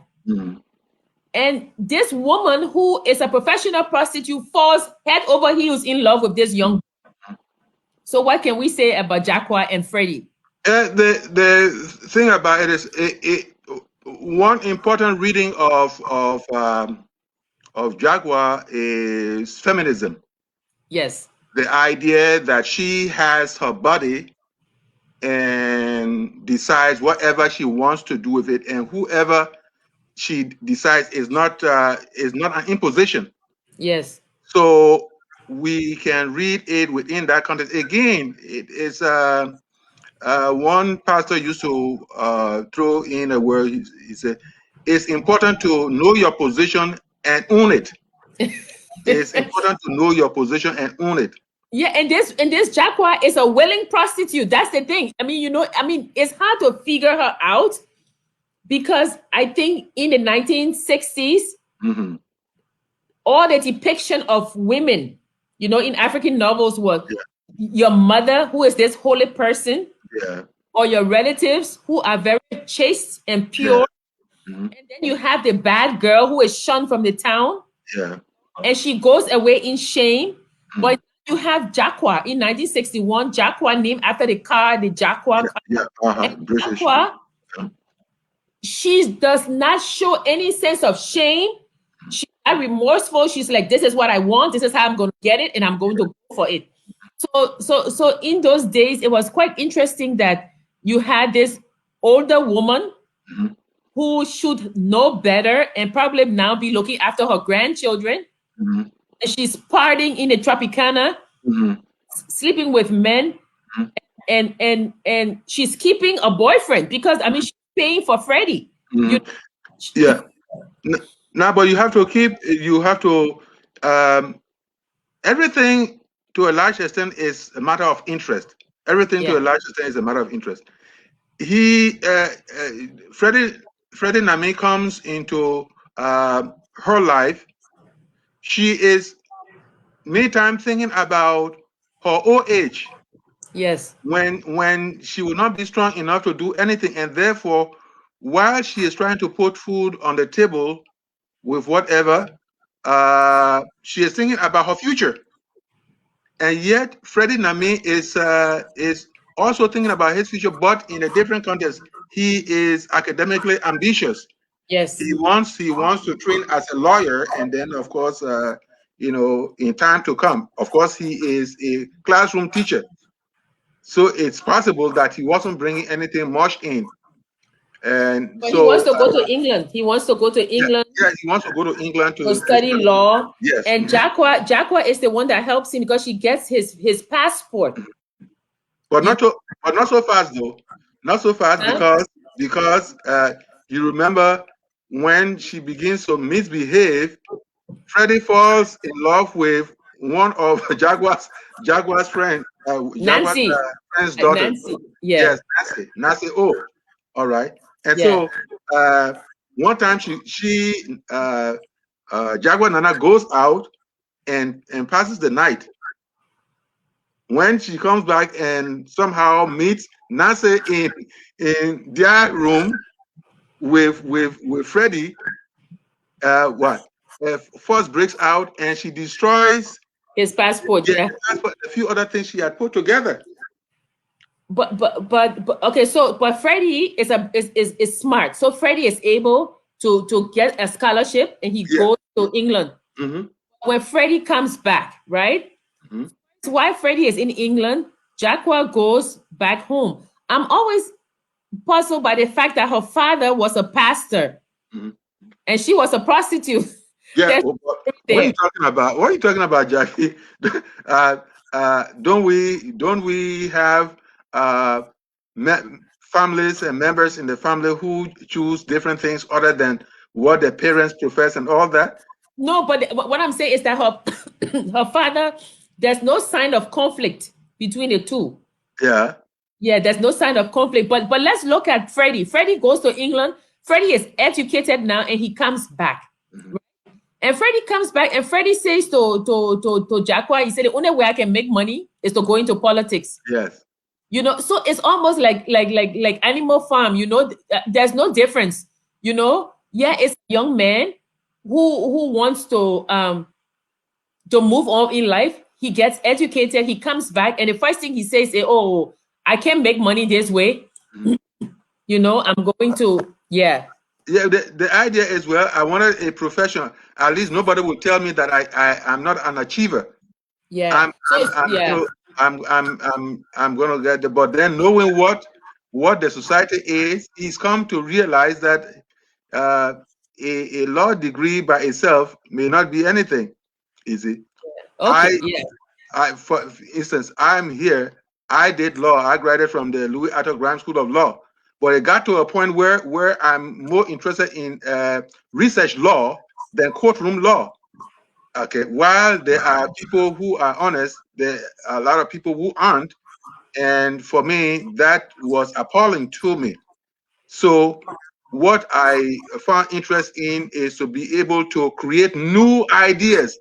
Speaker 1: And this woman, who is a professional prostitute, falls head over heels in love with this young boy. So what can we say about Jacqua and Freddie?
Speaker 2: The thing about it is, one important reading of Jacqua is feminism.
Speaker 1: Yes.
Speaker 2: The idea that she has her body and decides whatever she wants to do with it, and whoever she decides is not an imposition.
Speaker 1: Yes.
Speaker 2: So we can read it within that context. Again, it is one pastor used to throw in a word. He said, "It's important to know your position and own it." It's important to know your position and own it.
Speaker 1: Yeah, and this Jacqua is a willing prostitute. That's the thing. I mean, you know, it's hard to figure her out, because I think in the 1960s, all the depiction of women, you know, in African novels was your mother, who is this holy person, or your relatives who are very chaste and pure. And then you have the bad girl who is shunned from the town. And she goes away in shame. But you have Jacqua in 1961, Jacqua named after the car, the Jacqua car.
Speaker 2: British.
Speaker 1: Jacqua, she does not show any sense of shame. She's not remorseful. She's like, this is what I want. This is how I'm going to get it, and I'm going to go for it. So in those days, it was quite interesting that you had this older woman who should know better and probably now be looking after her grandchildren. And she's partying in the Tropicana, sleeping with men, and she's keeping a boyfriend because, I mean, she's paying for Freddie.
Speaker 2: Now, but you have to everything to a large extent is a matter of interest. Everything to a large extent is a matter of interest. Freddie Nami comes into her life. She is many times thinking about her old age.
Speaker 1: Yes.
Speaker 2: When she will not be strong enough to do anything, and therefore, while she is trying to put food on the table with whatever, she is thinking about her future. And yet, Freddie Nami is also thinking about his future, but in a different context. He is academically ambitious.
Speaker 1: Yes.
Speaker 2: He wants to train as a lawyer, and then, of course, in time to come, of course, he is a classroom teacher. So it's possible that he wasn't bringing anything much in. And
Speaker 1: but
Speaker 2: so
Speaker 1: he wants to go to England. He wants to go to England.
Speaker 2: Yeah, he wants to go to England
Speaker 1: to study law.
Speaker 2: Yes.
Speaker 1: And Jaqua is the one that helps him because she gets his passport.
Speaker 2: But not so fast though. Not so fast, because you remember when she begins to misbehave, Freddie falls in love with one of Jaguar's friend,
Speaker 1: Nancy.
Speaker 2: friend's daughter.
Speaker 1: Nancy. Yeah.
Speaker 2: Yes, Nancy. Oh, all right. And so one time Jaguar Nana goes out and passes the night. When she comes back and somehow meets Nancy in their room with Freddie, force breaks out and she destroys
Speaker 1: his passport. Yeah.
Speaker 2: A few other things she had put together.
Speaker 1: But okay, so but Freddie is smart. So Freddie is able to get a scholarship and he goes to England.
Speaker 2: Mm-hmm.
Speaker 1: When Freddie comes back, right?
Speaker 2: Mm-hmm.
Speaker 1: That's why Freddie is in England. Jaqua goes back home. I'm always puzzled by the fact that her father was a pastor and she was a prostitute.
Speaker 2: Yeah, what are you talking about? What are you talking about, Jackie? Don't we have families and members in the family who choose different things other than what their parents profess and all that?
Speaker 1: No, but what I'm saying is that her father, there's no sign of conflict between the two.
Speaker 2: Yeah.
Speaker 1: Yeah, there's no sign of conflict. But let's look at Freddie. Freddie goes to England. Freddie is educated now and he comes back. Right? And Freddie comes back and Freddie says to Jaqua, he said, the only way I can make money is to go into politics.
Speaker 2: Yes.
Speaker 1: So it's almost like Animal Farm, there's no difference, Yeah, it's a young man who wants to move on in life. He gets educated, he comes back, and the first thing he says is, oh, I can't make money this way. I'm going to,
Speaker 2: Yeah, the idea is, well, I wanted a profession. At least nobody will tell me that I'm not an achiever.
Speaker 1: Yeah.
Speaker 2: I'm gonna get the, but then knowing what the society is, he's come to realize that a law degree by itself may not be anything. Is it?
Speaker 1: Okay.
Speaker 2: For instance, I'm here. I did law. I graduated from the Louis Arthur Graham School of Law, but it got to a point where I'm more interested in research law than courtroom law. Okay, while there are people who are honest, there are a lot of people who aren't, and for me, that was appalling to me. So what I found interest in is to be able to create new ideas,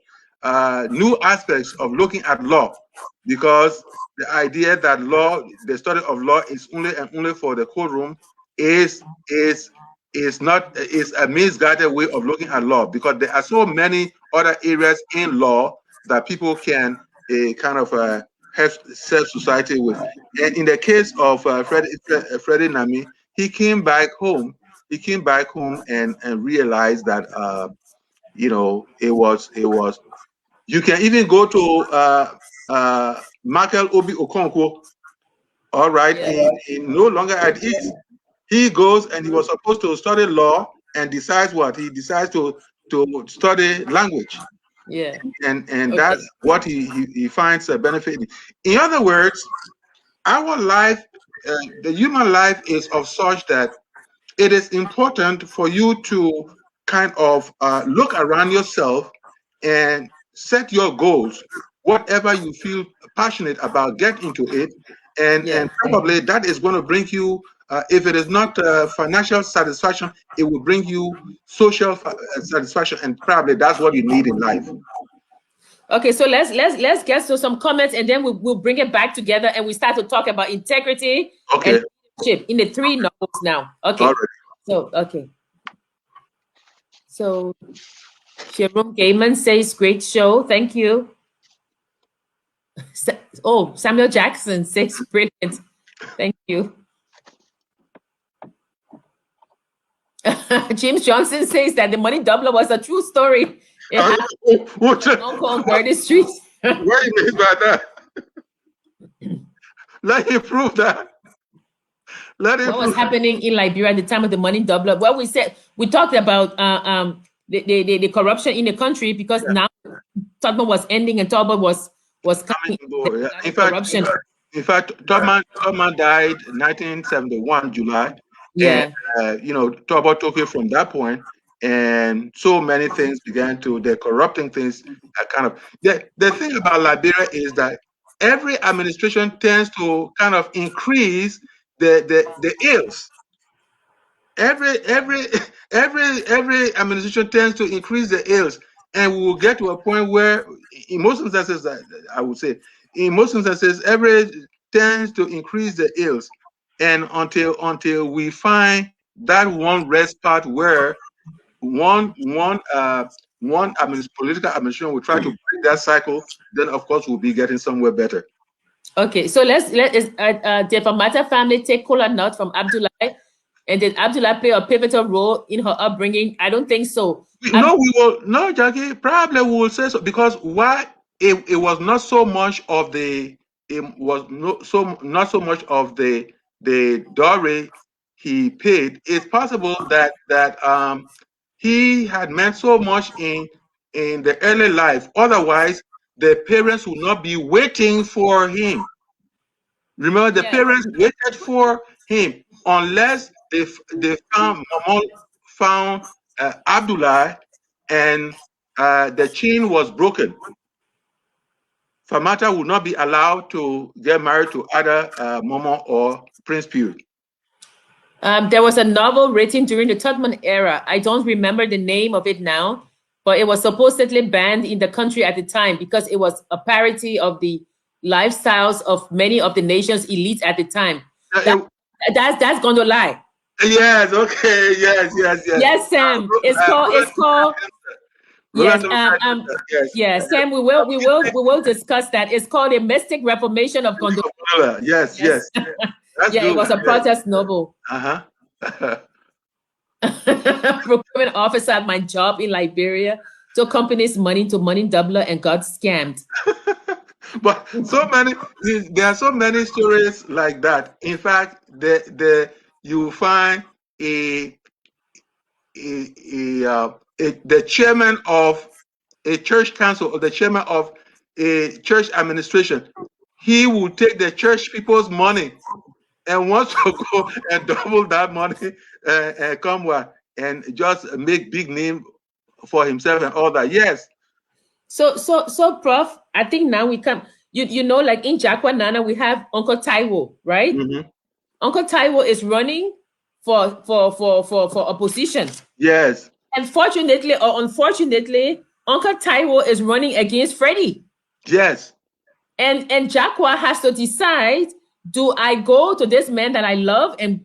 Speaker 2: new aspects of looking at law, because the idea that the study of law is only and only for the courtroom is a misguided way of looking at law, because there are so many other areas in law that people can kind of help serve society with. And in the case of Freddie Nami, he came back home. He came back home and realized that it was. You can even go to Michael Obi Okonkwo. All right, in no longer at ease. He goes and he was supposed to study law and decides what? He decides to study language.
Speaker 1: Yeah.
Speaker 2: And that's what he finds a benefit in. In other words, our life, the human life is of such that it is important for you to kind of look around yourself and set your goals. Whatever you feel passionate about, get into it. And probably that is going to bring you, if it is not financial satisfaction, it will bring you social satisfaction, and probably that's what you need in life.
Speaker 1: Okay, so let's get to some comments, and then we'll bring it back together, and we start to talk about integrity and leadership in the 3 novels now. Okay.
Speaker 2: All right.
Speaker 1: So Jerome Gaiman says, great show. Thank you. Oh, Samuel Jackson says, brilliant. Thank you. James Johnson says that the money doubler was a true story. It happened on Gurney Street.
Speaker 2: What do you mean by that? Let him prove that.
Speaker 1: What was happening in Liberia at the time of the money doubler? Well, we talked about the corruption in the country, because now Tubman was ending and Tubman was coming.
Speaker 2: In fact, Tubman died in 1971 July.
Speaker 1: Yeah.
Speaker 2: And, Tubman took it from that point, and so many things began to, the corrupting things kind of, the thing about Liberia is that every administration tends to kind of increase the ills. Every administration tends to increase the ills, and we will get to a point where, in most instances, I would say, every tends to increase the ills, and until we find that one rest spot where one political administration will try to break that cycle, then of course we'll be getting somewhere better.
Speaker 1: Okay, so let the Famata family take cola nut from Abdullah, and did Abdullah play a pivotal role in her upbringing? I don't think so.
Speaker 2: No, Jackie, probably we will say so, because why it was not so much of the dowry he paid. It's possible that he had meant so much in the early life. Otherwise, the parents would not be waiting for him. Remember, the parents waited for him unless they found Abdullah, and the chain was broken. Famata would not be allowed to get married to either Momo or Prince Pew.
Speaker 1: There was a novel written during the Tubman era. I don't remember the name of it now, but it was supposedly banned in the country at the time because it was a parody of the lifestyles of many of the nation's elites at the time. That's going to lie.
Speaker 2: Yes. Okay. Yes.
Speaker 1: Yes, Sam. It's called. Yes, Sam. We will discuss that. It's called A Mystic Reformation of Gondola.
Speaker 2: Yes.
Speaker 1: It was a protest novel. Procurement officer at my job in Liberia took companies' money to money doubler and got scammed.
Speaker 2: But there are so many stories like that. In fact, you find the chairman of a church council or the chairman of a church administration. He will take the church people's money and wants to go and double that money and come and just make big name for himself and all that. Yes.
Speaker 1: So, Prof, I think now we come. You know, like in Jakwanana, we have Uncle Taiwo, right?
Speaker 2: Mm-hmm.
Speaker 1: Uncle Taiwo is running for opposition.
Speaker 2: Yes.
Speaker 1: And fortunately or unfortunately, Uncle Taiwo is running against Freddie.
Speaker 2: Yes.
Speaker 1: And Jakwa has to decide: do I go to this man that I love and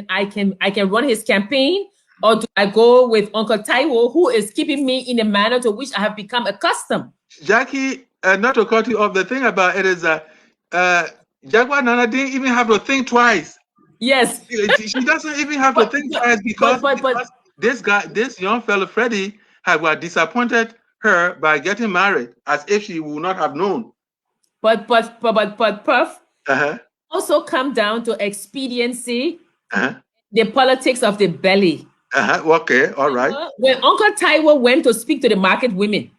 Speaker 1: I can run his campaign, or do I go with Uncle Taiwo, who is keeping me in a manner to which I have become accustomed?
Speaker 2: Jackie, not to cut you off, the thing about it is that Jakwa Nana didn't even have to think twice.
Speaker 1: Yes.
Speaker 2: She doesn't even have to think twice because this young fellow, Freddie, had disappointed her by getting married, as if she would not have known.
Speaker 1: But Prof, also come down to expediency, the politics of the belly.
Speaker 2: Okay, all right.
Speaker 1: When Uncle Taiwo went to speak to the market women,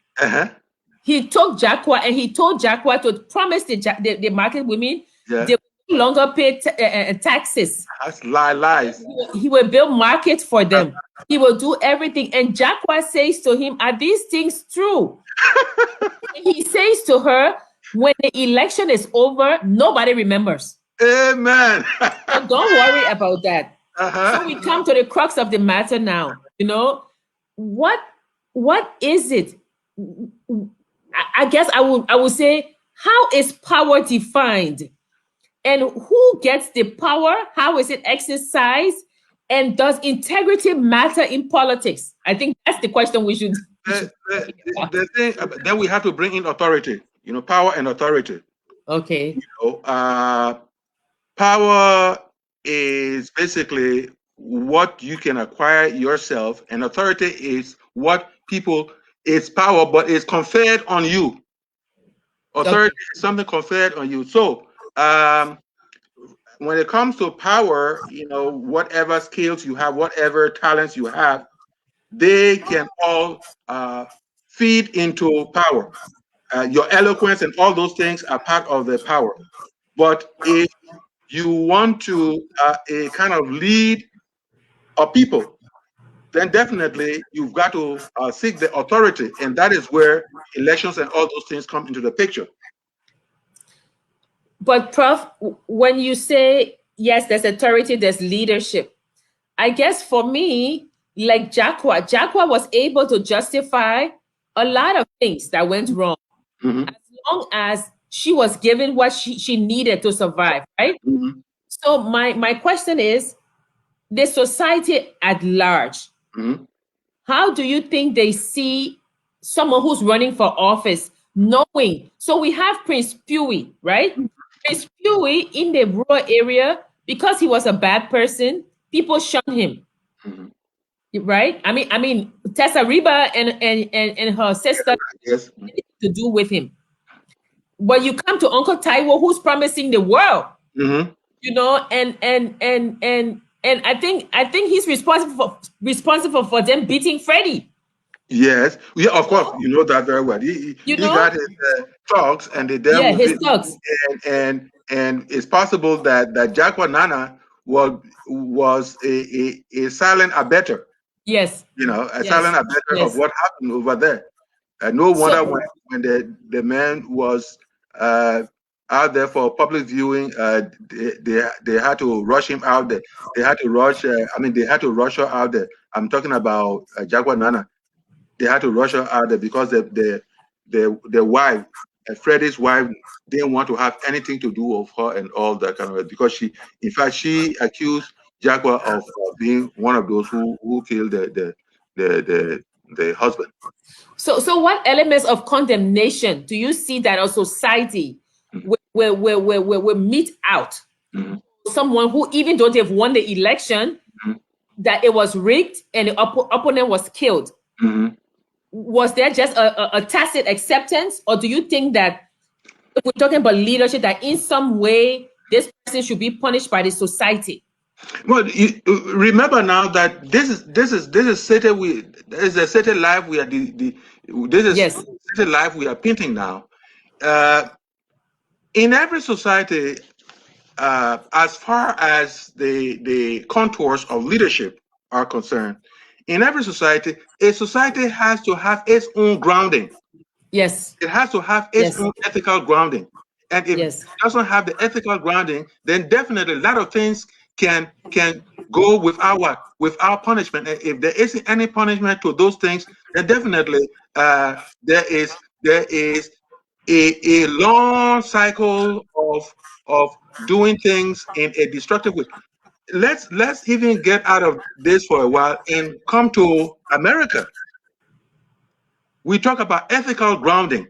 Speaker 1: he took Jakwa and he told Jakwa to promise the market women they will no longer pay taxes.
Speaker 2: That's lies.
Speaker 1: He will build markets for them. He will do everything. And Jakwa says to him, are these things true? He says to her, when the election is over, nobody remembers.
Speaker 2: Amen.
Speaker 1: So don't worry about that. So we come to the crux of the matter now. You know, what is it? I guess I would say, how is power defined? And who gets the power? How is it exercised? And does integrity matter in politics? I think that's the question we should.
Speaker 2: The thing, then we have to bring in authority, power and authority.
Speaker 1: Okay.
Speaker 2: Power is basically what you can acquire yourself, and authority is what people, it's power, but it's conferred on you. Authority is something conferred on you. So when it comes to power, whatever skills you have, whatever talents you have, they can all feed into power. Your eloquence and all those things are part of the power. But if you want to kind of lead a people, then definitely you've got to seek the authority. And that is where elections and all those things come into the picture.
Speaker 1: But Prof, when you say, yes, there's authority, there's leadership, I guess for me, like Jaqua was able to justify a lot of things that went wrong, as long as she was given what she needed to survive, right? So my question is, the society at large, how do you think they see someone who's running for office, knowing? So we have Prince Pui, right? Prince Pui in the rural area, because he was a bad person, people shunned him. Right? I mean, Tessa Reba and her sister to do with him. But you come to Uncle Taiwo, who's promising the world, and I think he's responsible for them beating Freddie.
Speaker 2: Yes, yeah, of course, you know that very well. He got his thugs, and they dealt with
Speaker 1: his
Speaker 2: it.
Speaker 1: thugs.
Speaker 2: And it's possible that Jaqua Nana was a silent abettor.
Speaker 1: Yes.
Speaker 2: A silent abettor of what happened over there. No wonder when the man was out there for public viewing, they had to rush him out there. They had to rush. They had to rush her out there. I'm talking about Jaqua Nana. They had to rush her out there because the wife, Freddie's wife, didn't want to have anything to do with her and all that kind of, because she accused Jaqua of being one of those who killed the husband.
Speaker 1: So what elements of condemnation do you see that our society will meet out? Someone who, even though they've won the election, that it was rigged and the opponent was killed. Was there just a tacit acceptance, or do you think that if we're talking about leadership, that in some way this person should be punished by the society?
Speaker 2: Well, remember now that this is certain. There's a certain life we are certain life we are painting now. In every society, as far as the contours of leadership are concerned, in every society, a society has to have its own grounding.
Speaker 1: Yes.
Speaker 2: It has to have its own ethical grounding. And if it doesn't have the ethical grounding, then definitely a lot of things can go without punishment. And if there isn't any punishment to those things, then definitely there is a long cycle of doing things in a destructive way. Let's even get out of this for a while and come to America. We talk about ethical grounding.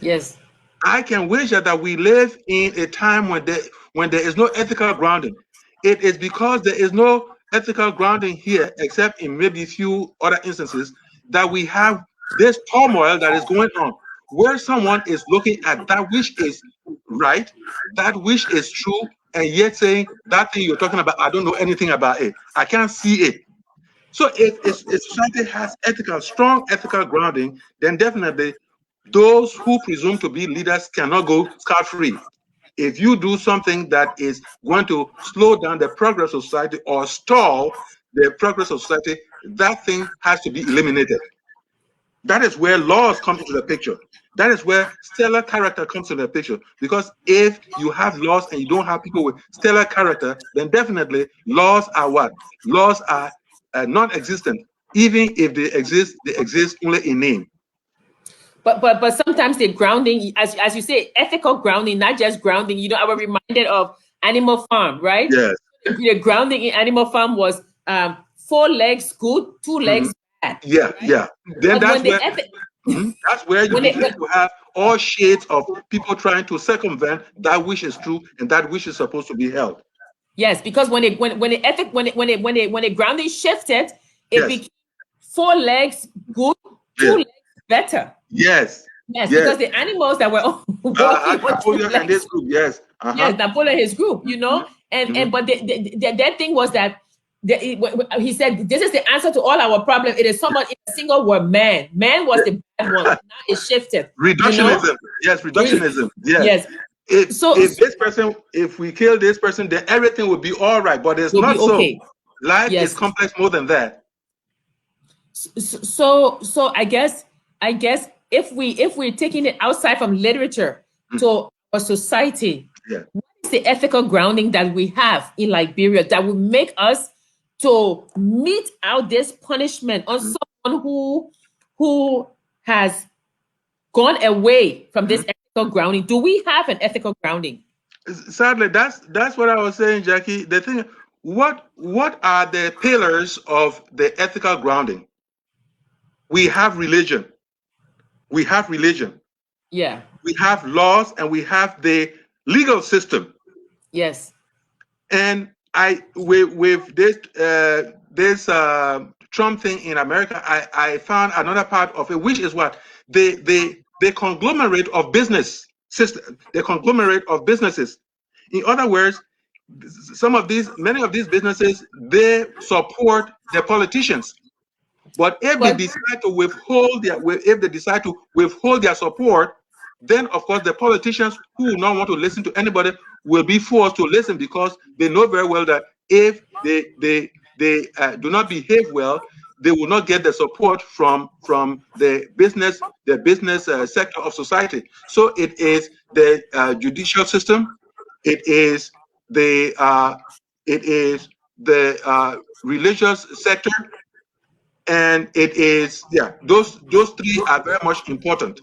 Speaker 1: Yes.
Speaker 2: I can wager that we live in a time when there is no ethical grounding. It is because there is no ethical grounding here, except in maybe a few other instances, that we have this turmoil that is going on, where someone is looking at that which is right, that which is true, and yet saying that thing you're talking about, I don't know anything about it. I can't see it. So if a society has strong ethical grounding, then definitely those who presume to be leaders cannot go scot-free. If you do something that is going to slow down the progress of society or stall the progress of society, that thing has to be eliminated. That is where laws come into the picture. That is where stellar character comes into the picture. Because if you have laws and you don't have people with stellar character, then definitely laws are what? Laws are non-existent. Even if they exist only in name.
Speaker 1: But sometimes the grounding, as you say, ethical grounding, not just grounding. I was reminded of Animal Farm, right?
Speaker 2: Yes.
Speaker 1: The grounding in Animal Farm was 4 legs good, 2 legs bad.
Speaker 2: Yeah,
Speaker 1: right?
Speaker 2: yeah. Then
Speaker 1: But
Speaker 2: that's where you begin to have all shades of people trying to circumvent that which is true and that which is supposed to be held.
Speaker 1: Yes, because when the grounding shifted, it
Speaker 2: Yes.
Speaker 1: became 4 legs good, 2
Speaker 2: Yes.
Speaker 1: legs better.
Speaker 2: Yes.
Speaker 1: Yes,
Speaker 2: Yes.
Speaker 1: because the animals that were walking on 2
Speaker 2: Napoleon and
Speaker 1: legs.
Speaker 2: his group. Yes.
Speaker 1: Yes, Napoleon, his group, you know, and but that thing was that he said, "This is the answer to all our problems. It is someone in a single word, man. Man was the bad one. Now it shifted.
Speaker 2: Reductionism. Yes, reductionism. Yes.
Speaker 1: Yes. So
Speaker 2: If we kill this person, then everything will be all right. But it's
Speaker 1: will be
Speaker 2: not so.
Speaker 1: okay.
Speaker 2: Life is
Speaker 1: Yes.
Speaker 2: complex more than that.
Speaker 1: So I guess if we're taking it outside from literature to our society,
Speaker 2: Yeah.
Speaker 1: what is the ethical grounding that we have in Liberia that will make us to mete out this punishment on someone who has gone away from this ethical grounding? Do we have an ethical grounding?
Speaker 2: Sadly, that's what I was saying, Jackie. The thing, what are the pillars of the ethical grounding? We have religion. We have religion.
Speaker 1: Yeah.
Speaker 2: We have laws, and we have the legal system.
Speaker 1: Yes.
Speaker 2: And with this Trump thing in America, I found another part of it, which is what the conglomerate of business system, the conglomerate of businesses. In other words, many of these businesses, they support the politicians. But if they decide to withhold their support, then of course the politicians who will not want to listen to anybody will be forced to listen, because they know very well that if they do not behave well, they will not get the support from the business sector of society. So it is the judicial system, it is the religious sector, and it is, those three are very much important.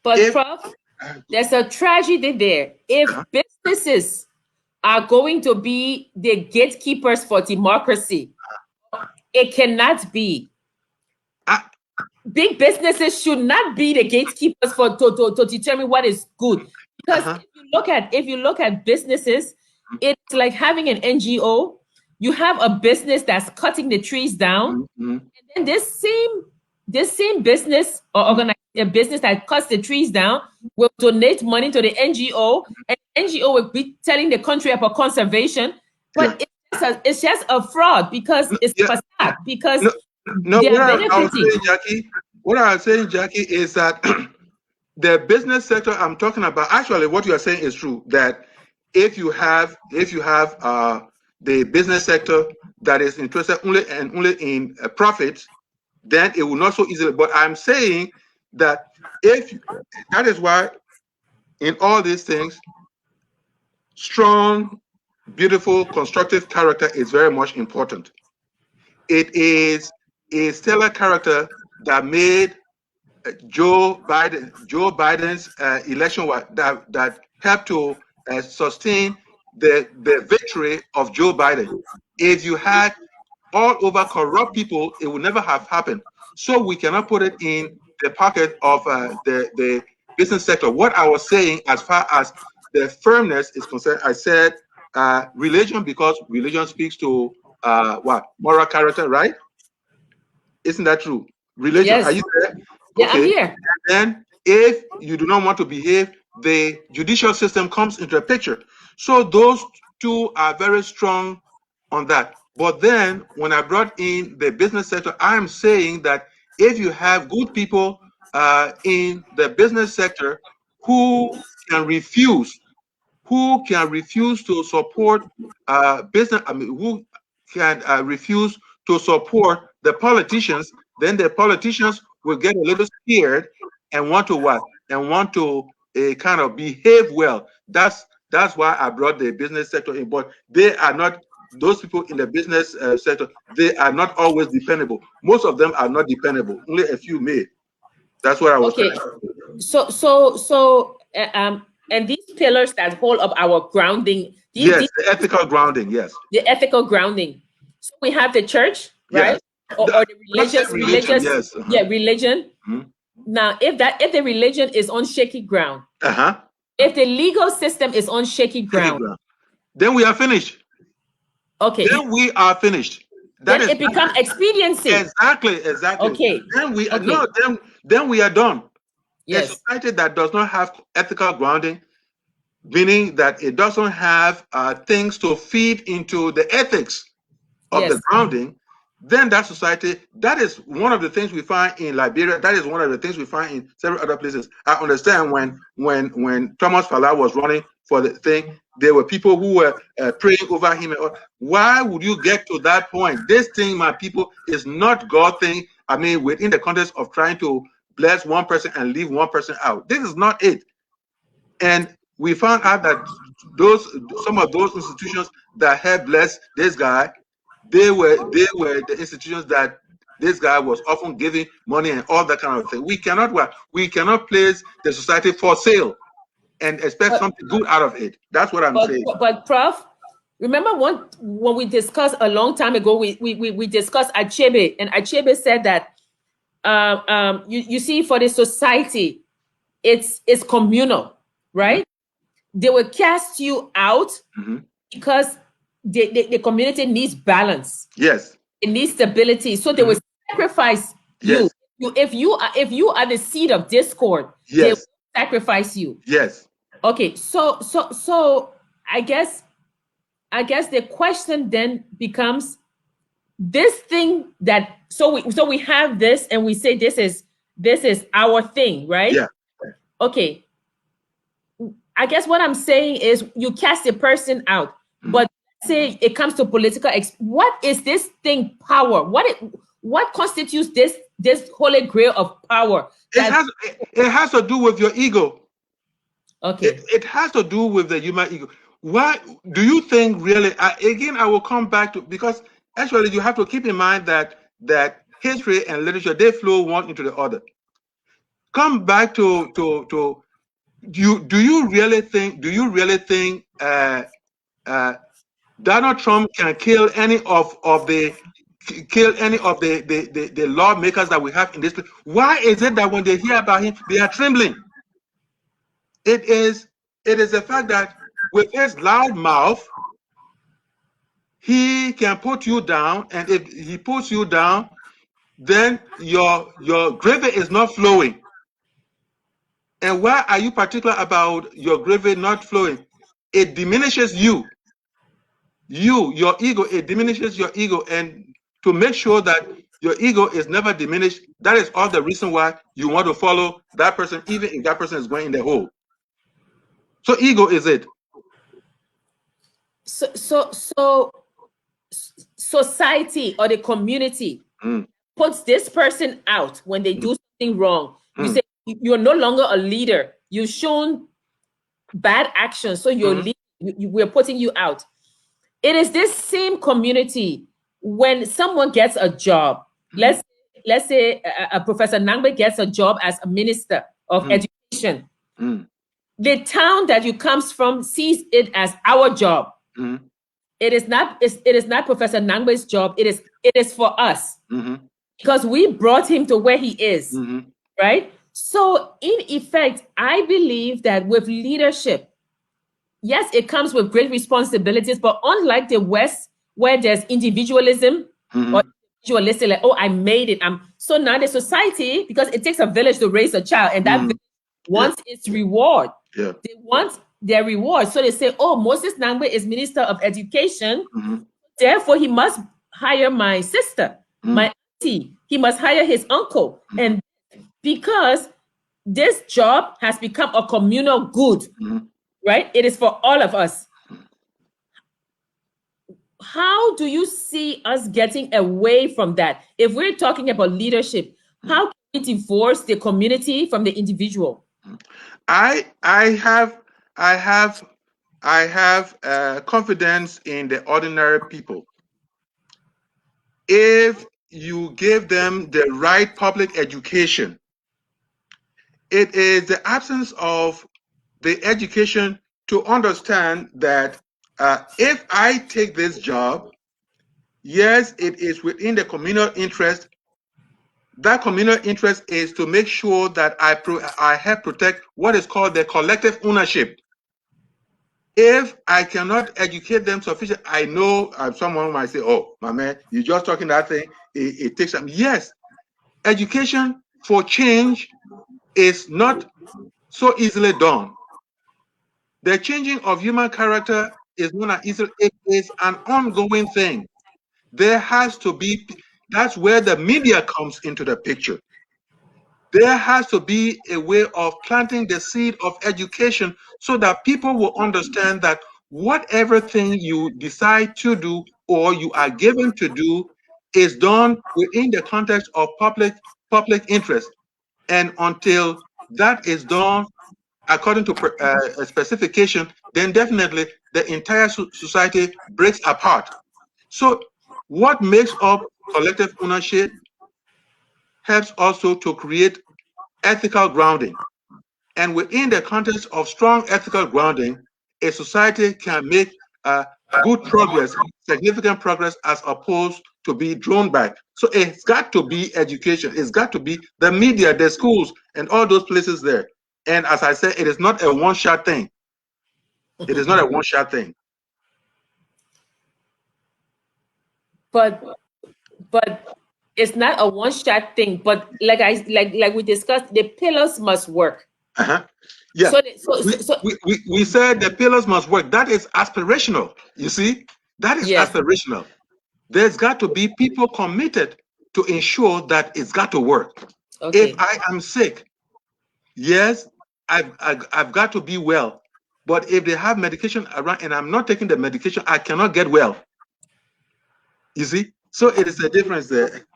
Speaker 1: But
Speaker 2: If
Speaker 1: Prof, there's a tragedy there. If businesses are going to be the gatekeepers for democracy, it cannot be. Big businesses should not be the gatekeepers for to determine what is good. Because if you look at businesses, it's like having an NGO. You have a business that's cutting the trees down, and then this same business or a business that cuts the trees down will donate money to the NGO, and the NGO will be telling the country about conservation, but it's just a fraud, because it's a facade, because
Speaker 2: no,
Speaker 1: they are
Speaker 2: I was
Speaker 1: benefiting.
Speaker 2: saying, Jackie, what I was saying, Jackie, is that the business sector I'm talking about, actually what you are saying is true, that if you have the business sector that is interested only in profit, then it will not so easily. But I'm saying that that is why in all these things, strong, beautiful, constructive character is very much important. It is a stellar character that made Joe Biden's election, that helped to sustain the victory of Joe Biden. If you had all over corrupt people, it would never have happened. So we cannot put it in the pocket of the business sector. What I was saying, as far as the firmness is concerned, I said religion, because religion speaks to moral character, right? Isn't that true? Religion,
Speaker 1: Yes.
Speaker 2: are you there?
Speaker 1: Yeah,
Speaker 2: Okay.
Speaker 1: I'm here.
Speaker 2: And then if you do not want to behave, the judicial system comes into the picture. So those two are very strong on that. But then when I brought in the business sector, I'm saying that if you have good people in the business sector who can refuse to support business, who can refuse to support the politicians, then the politicians will get a little scared and want to what? And want to kind of behave well. That's why I brought the business sector in. But they are not, those people in the business sector, they are not always dependable. Most of them are not dependable. Only a few may. That's what I was trying to
Speaker 1: So and these pillars that hold up our grounding,
Speaker 2: yes, the ethical grounding, yes.
Speaker 1: the ethical grounding, So we have the church, right?
Speaker 2: Yes.
Speaker 1: Or the religious,
Speaker 2: Yes.
Speaker 1: yeah, religion. Now, if the religion is on shaky ground, if the legal system is on shaky ground,
Speaker 2: then we are finished.
Speaker 1: Okay.
Speaker 2: Then we are finished.
Speaker 1: Then it becomes expediency.
Speaker 2: Exactly.
Speaker 1: Okay.
Speaker 2: Then we then we are done.
Speaker 1: Yes.
Speaker 2: A society that does not have ethical grounding, meaning that it doesn't have things to feed into the ethics of the grounding, then that society, that is one of the things we find in Liberia. That is one of the things we find in several other places. I understand when Thomas Falah was running for the thing, there were people who were praying over him. Why would you get to that point? This thing, my people, is not God thing. I mean, within the context of trying to bless one person and leave one person out. This is not it. And we found out that some of those institutions that had blessed this guy, they were the institutions that this guy was often giving money and all that kind of thing. We cannot place the society for sale and expect something good out of it. That's what I'm saying.
Speaker 1: But Prof, remember when we discussed a long time ago, we discussed Achebe, and Achebe said that you see, for the society, it's communal, right? They will cast you out because the community needs balance.
Speaker 2: Yes.
Speaker 1: It needs stability. So they will sacrifice you. If you are the seed of discord, they will sacrifice you.
Speaker 2: Yes.
Speaker 1: Okay. So I guess the question then becomes this thing that so we have this and we say this is our thing, right?
Speaker 2: Yeah.
Speaker 1: Okay. I guess what I'm saying is you cast a person out, but say it comes to political, what is this thing power? What constitutes this holy grail of power?
Speaker 2: It has to do with your ego.
Speaker 1: Okay.
Speaker 2: It has to do with the human ego. Why do you think really? Again, I will come back to, because actually you have to keep in mind that history and literature, they flow one into the other. Come back to do you really think Donald Trump can kill any of the lawmakers that we have in this place? Why is it that when they hear about him, they are trembling? It is the fact that with his loud mouth, he can put you down, and if he puts you down, then your gravy is not flowing. And why are you particular about your gravy not flowing? It diminishes you. Your ego, it diminishes your ego. And to make sure that your ego is never diminished, that is all the reason why you want to follow that person, even if that person is going in the hole. So ego is it.
Speaker 1: So society or the community puts this person out when they do something wrong. You say you're no longer a leader. You've shown bad actions, so we're putting you out. It is this same community when someone gets a job. Let's say a Professor Nagbe gets a job as a minister of education. The town that you comes from sees it as our job. It is not Professor Nagbe's job. It is for us because we brought him to where he is, right? So in effect, I believe that with leadership, yes, it comes with great responsibilities, but unlike the West, where there's individualism or individualistic, like, oh, I made it. So now the society, because it takes a village to raise a child, and that village wants its reward.
Speaker 2: Yeah.
Speaker 1: They want their reward. So they say, oh, Moses Nagbe is Minister of Education. Therefore, he must hire my sister, my auntie. He must hire his uncle. And because this job has become a communal good, right? It is for all of us. How do you see us getting away from that? If we're talking about leadership, how can we divorce the community from the individual?
Speaker 2: I have confidence in the ordinary people. If you give them the right public education, it is the absence of the education to understand that if I take this job, Yes, it is within the communal interest. That communal interest is to make sure that I help protect what is called the collective ownership. If I cannot educate them sufficiently, I know someone might say, "Oh, my man, you're just talking that thing. It takes time." Yes, education for change is not so easily done. The changing of human character is not easy. It is an ongoing thing. There has to be. That's where the media comes into the picture. There has to be a way of planting the seed of education so that people will understand that whatever thing you decide to do or you are given to do is done within the context of public interest. And until that is done according to a specification, then definitely the entire society breaks apart. So what makes up collective ownership helps also to create ethical grounding. And within the context of strong ethical grounding, a society can make good progress, significant progress, as opposed to be drawn back. So it's got to be education. It's got to be the media, the schools, and all those places there. And as I said, it is not a one-shot thing. It is not a one-shot thing.
Speaker 1: But it's not a one-shot thing. But like we discussed, the pillars must work.
Speaker 2: Yeah. We said the pillars must work. That is aspirational. You see, that is aspirational. There's got to be people committed to ensure that it's got to work. Okay. If I am sick, yes, I've got to be well. But if they have medication around and I'm not taking the medication, I cannot get well. You see? So it is a difference there.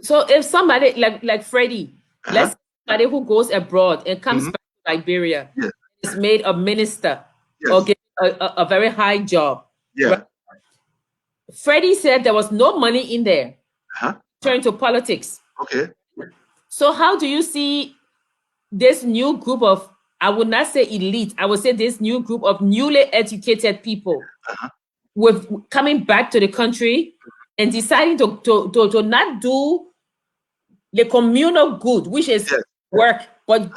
Speaker 1: So if somebody like Freddie, let's say somebody who goes abroad and comes back to Liberia, is made a minister or get a very high job. Right? Freddie said there was no money in there. Turn to politics.
Speaker 2: Okay.
Speaker 1: So how do you see this new group of, I would not say elite, I would say this new group of newly educated people with coming back to the country and deciding to not do the communal good, which is work, but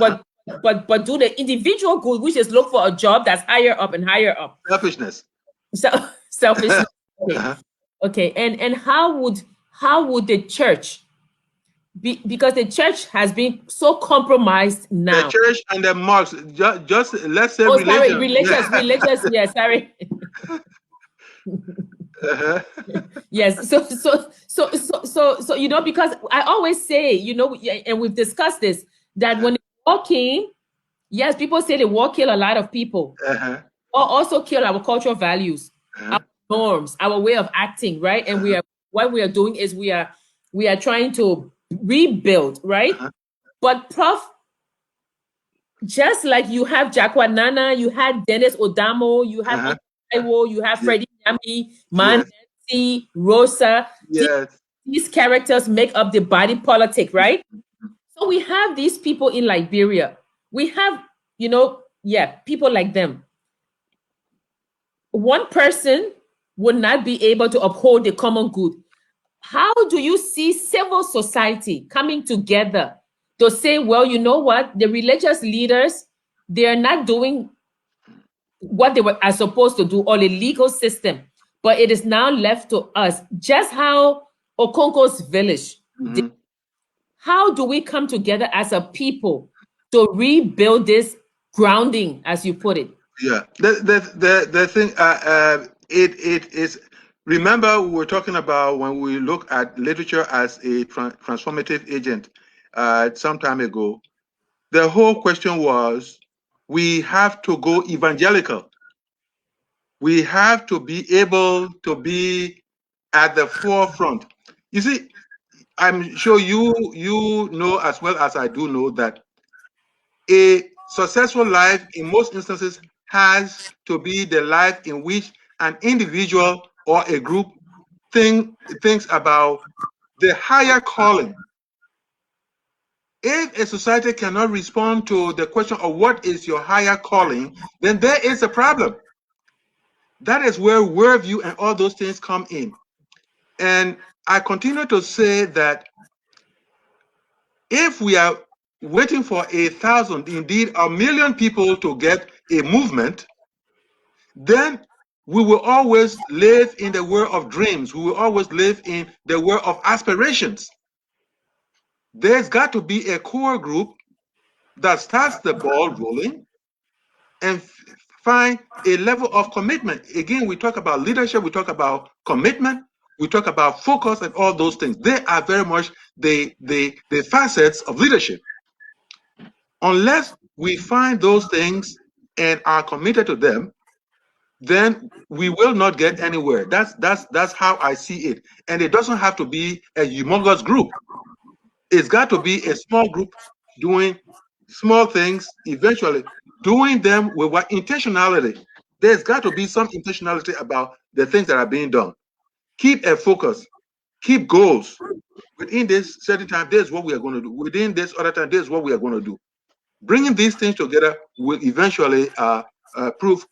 Speaker 1: do the individual good, which is look for a job that's higher up and higher up.
Speaker 2: Selfishness.
Speaker 1: So selfishness. Okay. And how would the church be, because the church has been so compromised now.
Speaker 2: The church and the mosque, just let's say religion.
Speaker 1: Religious, yeah, sorry. Yes, so you know, because I always say, you know, and we've discussed this, that when walking, yes, people say the war kill a lot of people, or also kill our cultural values, our norms, our way of acting, right? And what we are doing is we are trying to rebuild, right? But Prof, just like you have Jakwanana, you had Dennis Odamo, you have you have Freddie Yami, Nancy, Rosa. These characters make up the body politic, right? So we have these people in Liberia. We have, you know, people like them. One person would not be able to uphold the common good. How do you see civil society coming together to say, well, you know what, the religious leaders, they're not doing what they are supposed to do, or the legal system, but it is now left to us, just how Okonko's village did. How do we come together as a people to rebuild this grounding, as you put it?
Speaker 2: Yeah, the thing, it is. Remember, we were talking about when we look at literature as a transformative agent some time ago. The whole question was, we have to go evangelical. We have to be able to be at the forefront. You see, I'm sure you know as well as I do know that a successful life in most instances has to be the life in which an individual or a group thinks about the higher calling. If a society cannot respond to the question of what is your higher calling, then there is a problem. That is where worldview and all those things come in. And I continue to say that if we are waiting for 1,000, indeed 1,000,000 people to get a movement, then we will always live in the world of dreams. We will always live in the world of aspirations. There's got to be a core group that starts the ball rolling and find a level of commitment. Again, we talk about leadership, we talk about commitment, we talk about focus and all those things. They are very much the facets of leadership. Unless we find those things and are committed to them, then we will not get anywhere. That's how I see it. And it doesn't have to be a humongous group. It's got to be a small group doing small things, eventually doing them with what intentionality. There's got to be some intentionality about the things that are being done. Keep a focus, keep goals. Within this certain time, this is what we are going to do. Within this other time, this is what we are going to do. Bringing these things together will eventually prove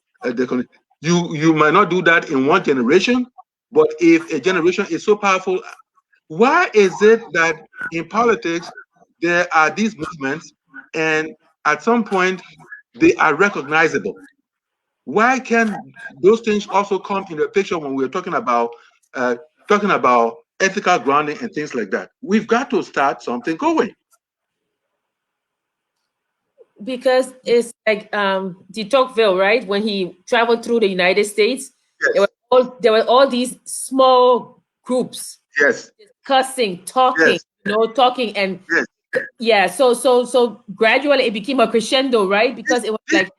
Speaker 2: you might not do that in one generation, but if a generation is so powerful, why is it that in politics there are these movements and at some point they are recognizable? Why can those things also come in the picture when we're talking about ethical grounding and things like that? We've got to start something going.
Speaker 1: Because it's like de Tocqueville, right? When he traveled through the United States,
Speaker 2: Yes.
Speaker 1: there were all these small groups
Speaker 2: Yes.
Speaker 1: discussing, talking,
Speaker 2: Yes.
Speaker 1: talking, and
Speaker 2: Yes.
Speaker 1: yeah. So gradually it became a crescendo, right? Because it was like,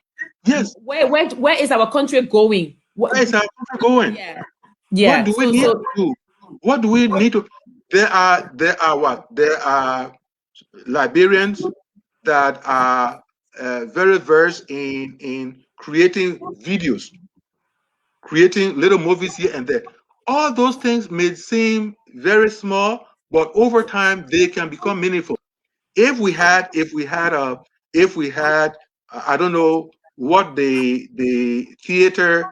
Speaker 2: yes,
Speaker 1: where is our country going?
Speaker 2: where is our country going?
Speaker 1: Yeah,
Speaker 2: What
Speaker 1: yeah.
Speaker 2: do we need to do? What do we need to? There are what? There are Liberians that are very versed in creating videos, creating little movies here and there. All those things may seem very small, but over time they can become meaningful. If we had, I don't know what the theater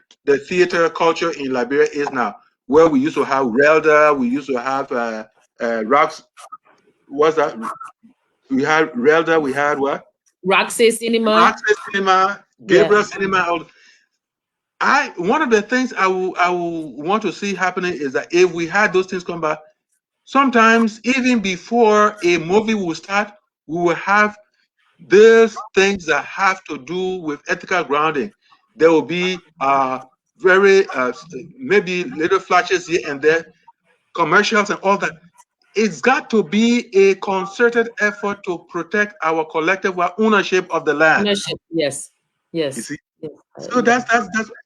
Speaker 2: culture in Liberia is now, where we used to have Relda, we used to have Rocks. What's that? We had Relda, we had what?
Speaker 1: Roxy Cinema.
Speaker 2: Roxy Cinema, Gabriel Cinema. One of the things I will want to see happening is that if we had those things come back, sometimes even before a movie will start, we will have these things that have to do with ethical grounding. There will be very maybe little flashes here and there, commercials and all that. It's got to be a concerted effort to protect our collective ownership of the land.
Speaker 1: Ownership, yes, yes.
Speaker 2: You see?
Speaker 1: Yes.
Speaker 2: So that's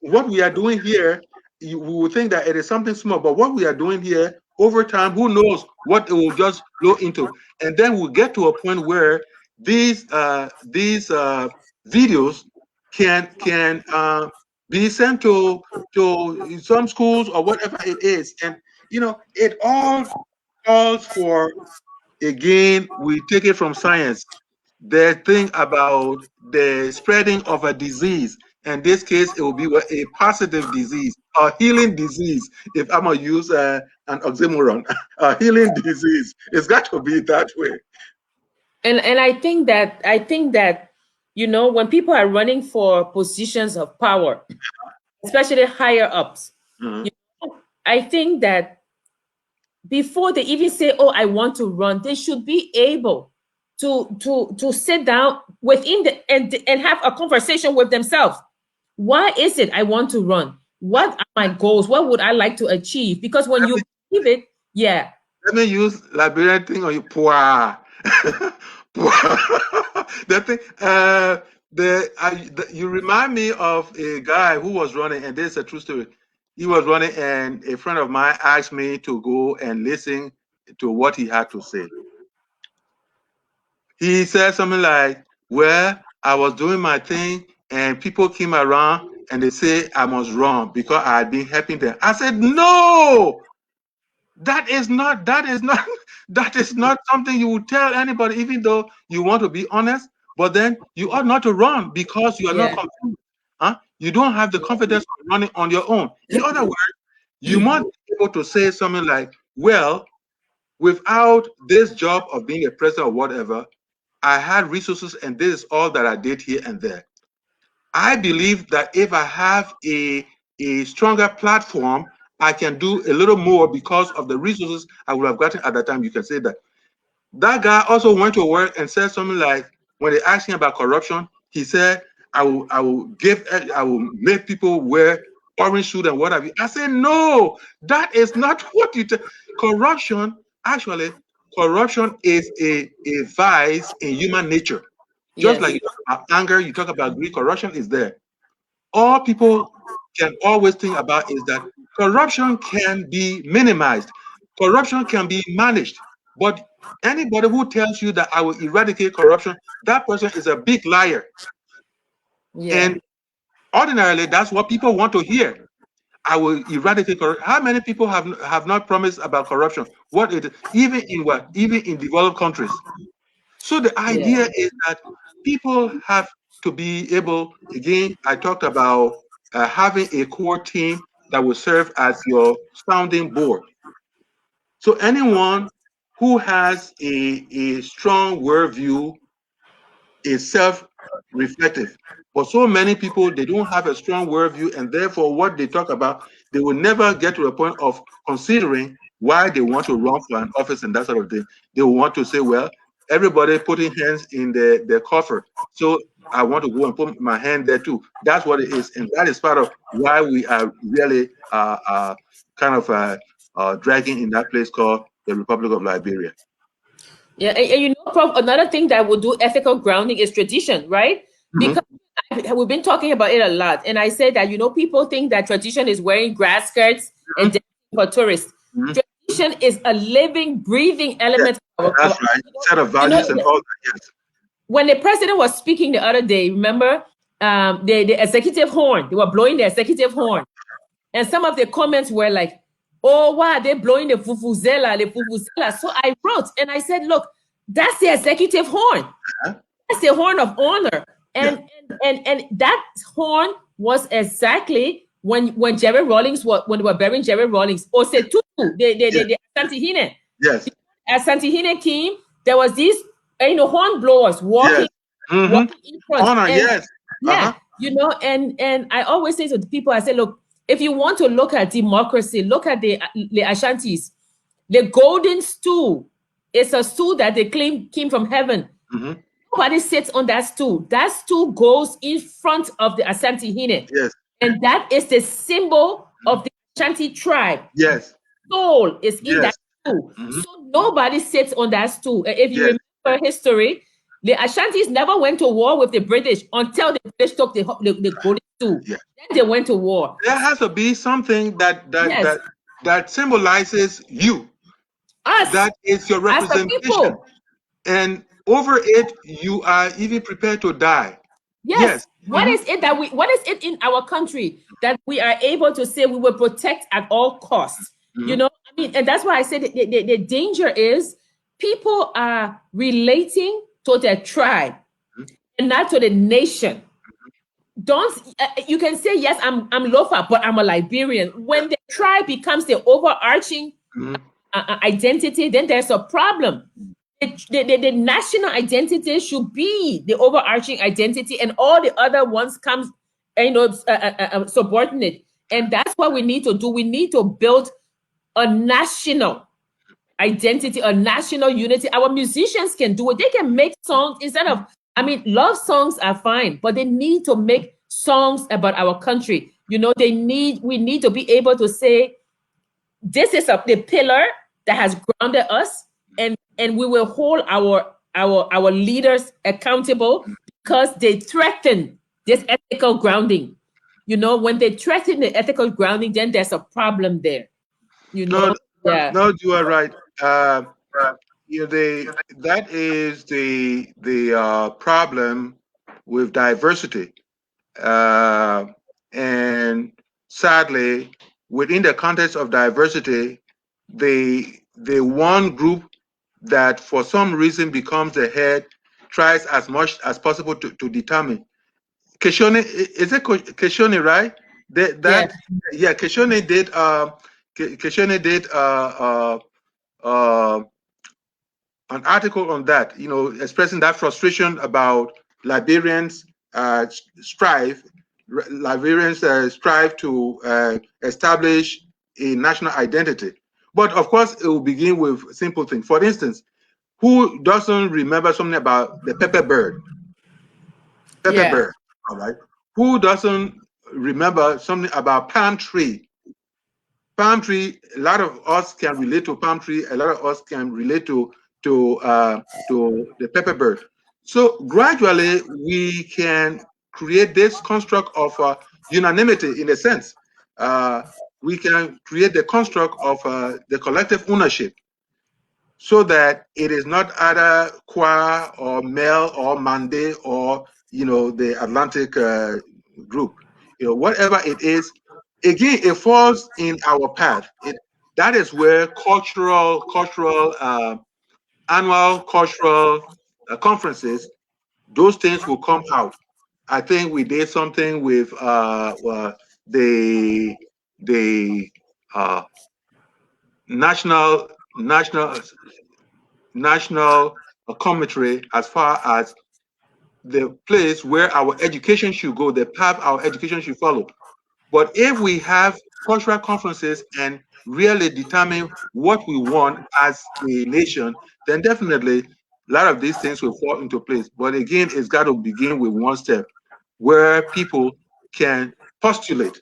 Speaker 2: what we are doing here. We would think that it is something small, but what we are doing here over time, who knows what it will just flow into, and then we'll get to a point where these videos can be sent to some schools or whatever it is, and it all calls for, again, we take it from science, the thing about the spreading of a disease. In this case, it will be a positive disease, a healing disease. If I'm going to use an oxymoron, a healing disease, it's got to be that way.
Speaker 1: And I think that when people are running for positions of power, especially higher ups, I think that before they even say, "Oh, I want to run," they should be able to sit down within and have a conversation with themselves. Why is it I want to run? What are my goals? What would I like to achieve? Because when you achieve it, yeah.
Speaker 2: Let me use Liberian thing on you. Poa. The thing, you remind me of a guy who was running, and this is a true story. He was running, and a friend of mine asked me to go and listen to what he had to say. He said something like, "Well, I was doing my thing, and people came around, and they say I must run because I had been helping them." I said, "No, that is not that is not something you would tell anybody, even though you want to be honest. But then you ought not to run because you are not confident. You don't have the confidence of running on your own. In other words, You must be able to say something like, well, without this job of being a president or whatever, I had resources and this is all that I did here and there. I believe that if I have a stronger platform, I can do a little more because of the resources I would have gotten at that time. You can say that. That guy also went to work and said something like, when they asked him about corruption, he said, I will make people wear orange suit and what have you. I said, no, that is not what you corruption. Actually, corruption is a vice in human nature. Just like you talk about anger, you talk about greed, corruption is there. All people can always think about is that corruption can be minimized, corruption can be managed. But anybody who tells you that I will eradicate corruption, that person is a big liar. And ordinarily, that's what people want to hear. I will eradicate corruption. How many people have not promised about corruption? What it even in developed countries. So the idea is that people have to be able, again, I talked about having a core team that will serve as your sounding board. So anyone who has a strong worldview is self-reflective. But so many people, they don't have a strong worldview, and therefore what they talk about, they will never get to a point of considering why they want to run for an office and that sort of thing. They will want to say, well, everybody putting hands in their coffer, so I want to go and put my hand there too. That's what it is, and that is part of why we are really kind of dragging in that place called the Republic of Liberia.
Speaker 1: Yeah, and you know, Prof, another thing that will do ethical grounding is tradition, right? Because we've been talking about it a lot, and I said that, you know, people think that tradition is wearing grass skirts and dancing for tourists. Tradition is a living, breathing element.
Speaker 2: Yes, that's right. Set of values and all that. Yes.
Speaker 1: When the president was speaking the other day, remember, the executive horn, they were blowing the executive horn, and some of the comments were like, oh, why are they blowing the fufuzela, the fufuzela? So I wrote and I said, look, that's the executive horn. That's the horn of honor. And that horn was exactly when Jerry Rawlings when they were burying Jerry Rawlings. Or say the Asantehene.
Speaker 2: Yes.
Speaker 1: As Asantehene came, there was these horn blowers walking, walking in front.
Speaker 2: Honor, yes.
Speaker 1: Yeah. You know, and I always say to the people, I say, look, if you want to look at democracy, look at the Ashantis. The golden stool is a stool that they claim came from heaven. Nobody sits on that stool. That stool goes in front of the Asantehene.
Speaker 2: Yes.
Speaker 1: And that is the symbol of the Ashanti tribe.
Speaker 2: Yes.
Speaker 1: Soul is in that stool. So nobody sits on that stool. If you remember history, the Ashantis never went to war with the British until the British took the golden stool. Then they went to war.
Speaker 2: There has to be something that symbolizes you.
Speaker 1: Us.
Speaker 2: That is your representation. And over it, you are even prepared to die.
Speaker 1: Yes. What is it that what is it in our country that we are able to say we will protect at all costs? You know, I mean, and that's why I said the danger is people are relating to their tribe and not to the nation. Don't you can say, yes, I'm Lofa, but I'm a Liberian. When the tribe becomes the overarching identity, then there's a problem. The national identity should be the overarching identity, and all the other ones comes, subordinate. And that's what we need to do. We need to build a national identity, a national unity. Our musicians can do it. They can make songs instead of, I mean, love songs are fine, but they need to make songs about our country. You know, we need to be able to say, this is the pillar that has grounded us, and we will hold our leaders accountable because they threaten this ethical grounding. You know, when they threaten the ethical grounding, then there's a problem there. You know,
Speaker 2: no, you are right. You know, that is the problem with diversity, and sadly, within the context of diversity, the one group that for some reason becomes the head tries as much as possible to determine. Keshone, is it Keshone, right? Keshone did. Keshone did an article on that. You know, expressing that frustration about Liberians strive to establish a national identity. But of course, it will begin with simple things. For instance, who doesn't remember something about the pepper bird? Bird, all right. Who doesn't remember something about palm tree? Palm tree. A lot of us can relate to palm tree. A lot of us can relate to the pepper bird. So gradually, we can create this construct of unanimity. In a sense, we can create the construct of the collective ownership, so that it is not either Kwa or Mel or Mande or the Atlantic group. Whatever it is, again, it falls in our path. That is where annual cultural conferences, those things will come out. I think we did something with the national commentary as far as the place where our education should go, the path our education should follow. But if we have cultural conferences and really determine what we want as a nation, then definitely a lot of these things will fall into place. But again, it's got to begin with one step where people can postulate.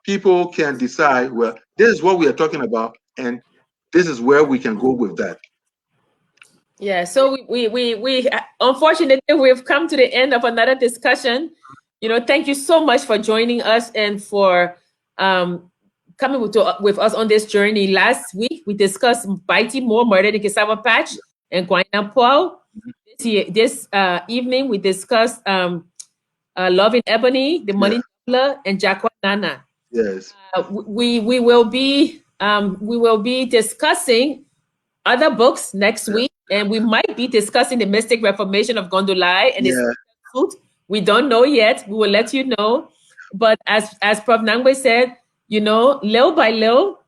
Speaker 2: People can decide, well, this is what we are talking about, and this is where we can go with that.
Speaker 1: Yeah, so we unfortunately we've come to the end of another discussion. Thank you so much for joining us and for coming with us on this journey. Last week we discussed Baiti More Murder in Cassava Patch and Guayna Paul. This evening we discussed Love in Ebony, The Money Nabla, and Jakwa Nana.
Speaker 2: Yes.
Speaker 1: We will be discussing other books next week, and we might be discussing the Mystic Reformation of Gondolai and its fruit. We don't know yet. We will let you know. But as Prof. Nagbe said, little by little,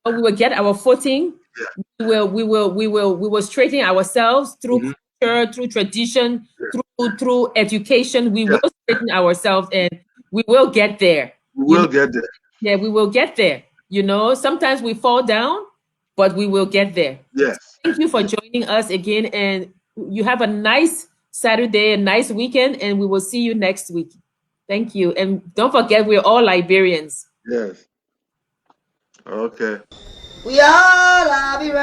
Speaker 1: we will get our footing. We will straighten ourselves through culture, through tradition, through education. We will straighten ourselves, and we will get there.
Speaker 2: We will get there.
Speaker 1: Yeah, we will get there. Sometimes we fall down, but we will get there.
Speaker 2: Yes.
Speaker 1: Thank you for joining us again, and you have a nice Saturday, a nice weekend, and we will see you next week. Thank you. And don't forget, we're all Liberians.
Speaker 2: Yes. Okay.
Speaker 3: We are Liberians.